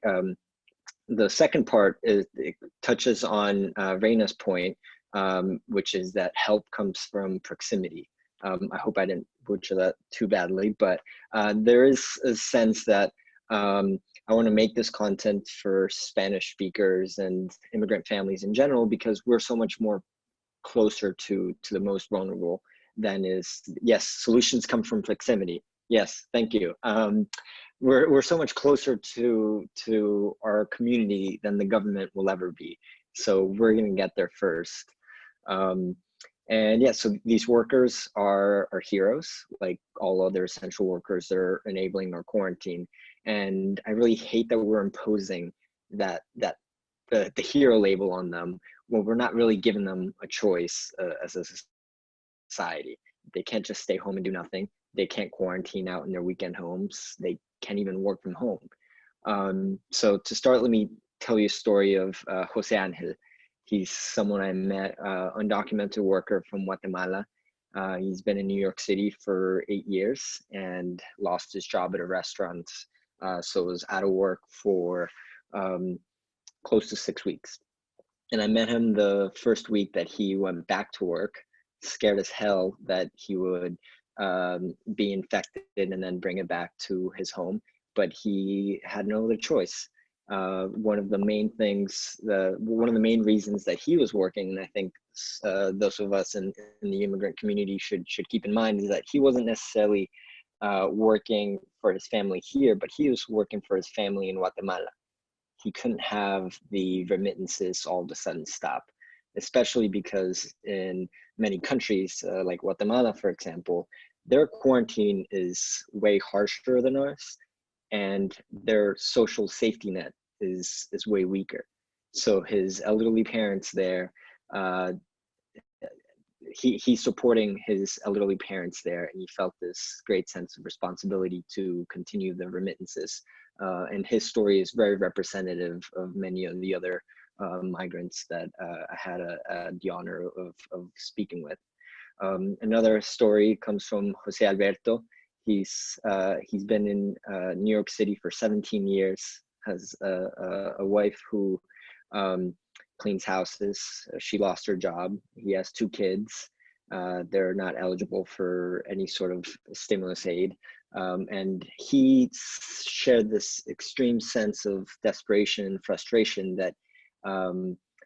second part is, it touches on Reyna's point, which is that help comes from proximity. I hope I didn't butcher that too badly, but there is a sense that I want to make this content for Spanish speakers and immigrant families in general, because we're so much more closer to the most vulnerable than is, yes, solutions come from proximity. Yes, thank you. We're so much closer to our community than the government will ever be. So we're gonna get there first. And yeah, so these workers are heroes, like all other essential workers that are enabling our quarantine. And I really hate that we're imposing the hero label on them when we're not really giving them a choice as a society. They can't just stay home and do nothing. They can't quarantine out in their weekend homes. They can't even work from home. So to start, let me tell you a story of Jose Angel. He's someone I met, undocumented worker from Guatemala. He's been in New York City for 8 years and lost his job at a restaurant. So was out of work for close to 6 weeks. And I met him the first week that he went back to work, scared as hell that he would be infected and then bring it back to his home. But he had no other choice. One of the main things, one of the main reasons that he was working, and I think those of us in the immigrant community should keep in mind, is that he wasn't necessarily working for his family here, but he was working for his family in Guatemala. He couldn't have the remittances all of a sudden stop, especially because in many countries, like Guatemala, for example, their quarantine is way harsher than ours, and their social safety net is way weaker. So his elderly parents there, he's supporting his elderly parents there, and he felt this great sense of responsibility to continue the remittances. And his story is very representative of many of the other migrants that I had the honor of speaking with. Another story comes from Jose Alberto. He's been in New York City for 17 years, has a wife who cleans houses. She lost her job. He has 2 kids. They're not eligible for any sort of stimulus aid. And he shared this extreme sense of desperation and frustration that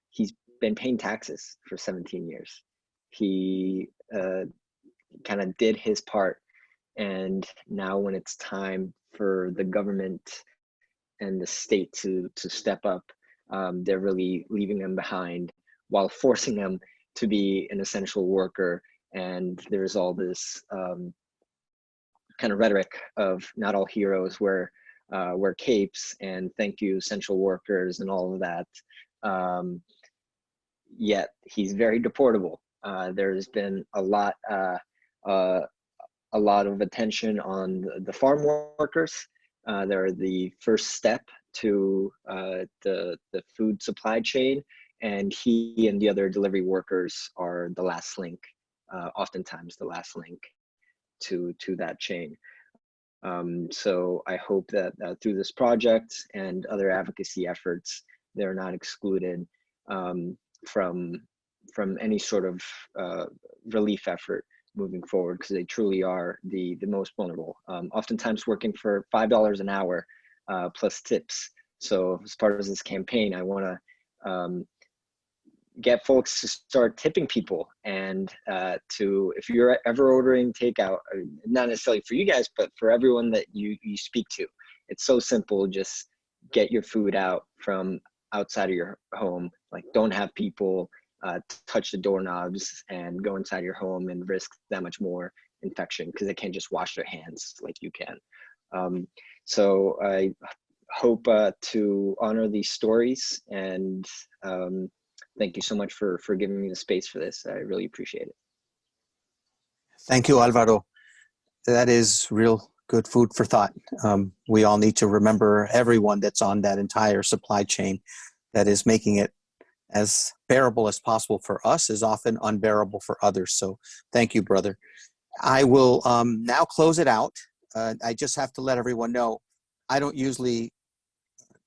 he's been paying taxes for 17 years. He kind of did his part. And now when it's time for the government and the state to step up, they're really leaving them behind while forcing them to be an essential worker. And there's all this kind of rhetoric of not all heroes wear capes and thank you essential workers and all of that. Yet he's very deportable. There's been a lot of attention on the farm workers. They're the first step to the food supply chain, and he and the other delivery workers are the last link, oftentimes the last link to that chain. So I hope that through this project and other advocacy efforts, they're not excluded from any sort of relief effort moving forward, because they truly are the most vulnerable. Oftentimes working for $5 an hour plus tips. So as part of this campaign, I want to get folks to start tipping people, and if you're ever ordering takeout, not necessarily for you guys, but for everyone that you speak to, it's so simple. Just get your food out from outside of your home. Like, don't have people touch the doorknobs and go inside your home and risk that much more infection because they can't just wash their hands like you can. So I hope to honor these stories, and thank you so much for giving me the space for this. I really appreciate it. Thank you, Alvaro. That is real good food for thought. We all need to remember everyone that's on that entire supply chain that is making it as bearable as possible for us is often unbearable for others. So thank you, brother. I will now close it out. I just have to let everyone know, I don't usually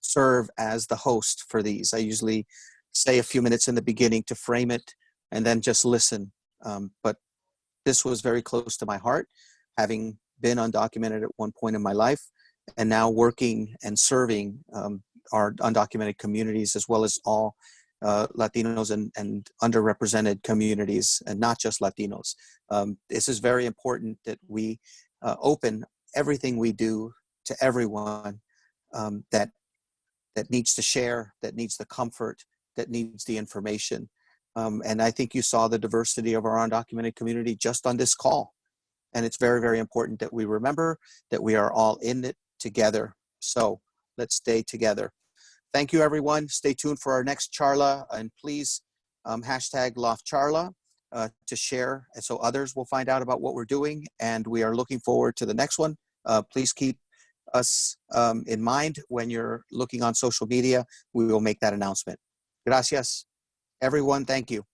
serve as the host for these. I usually say a few minutes in the beginning to frame it and then just listen. But this was very close to my heart, having been undocumented at one point in my life and now working and serving our undocumented communities as well as all Latinos and underrepresented communities, and not just Latinos. This is very important that we open everything we do to everyone that needs to share, that needs the comfort, that needs the information. And I think you saw the diversity of our undocumented community just on this call. And it's very, very important that we remember that we are all in it together. So let's stay together. Thank you, everyone. Stay tuned for our next Charla, and please hashtag #LoftCharla to share, and so others will find out about what we're doing. And we are looking forward to the next one. Please keep us in mind when you're looking on social media. We will make that announcement. Gracias, everyone. Thank you.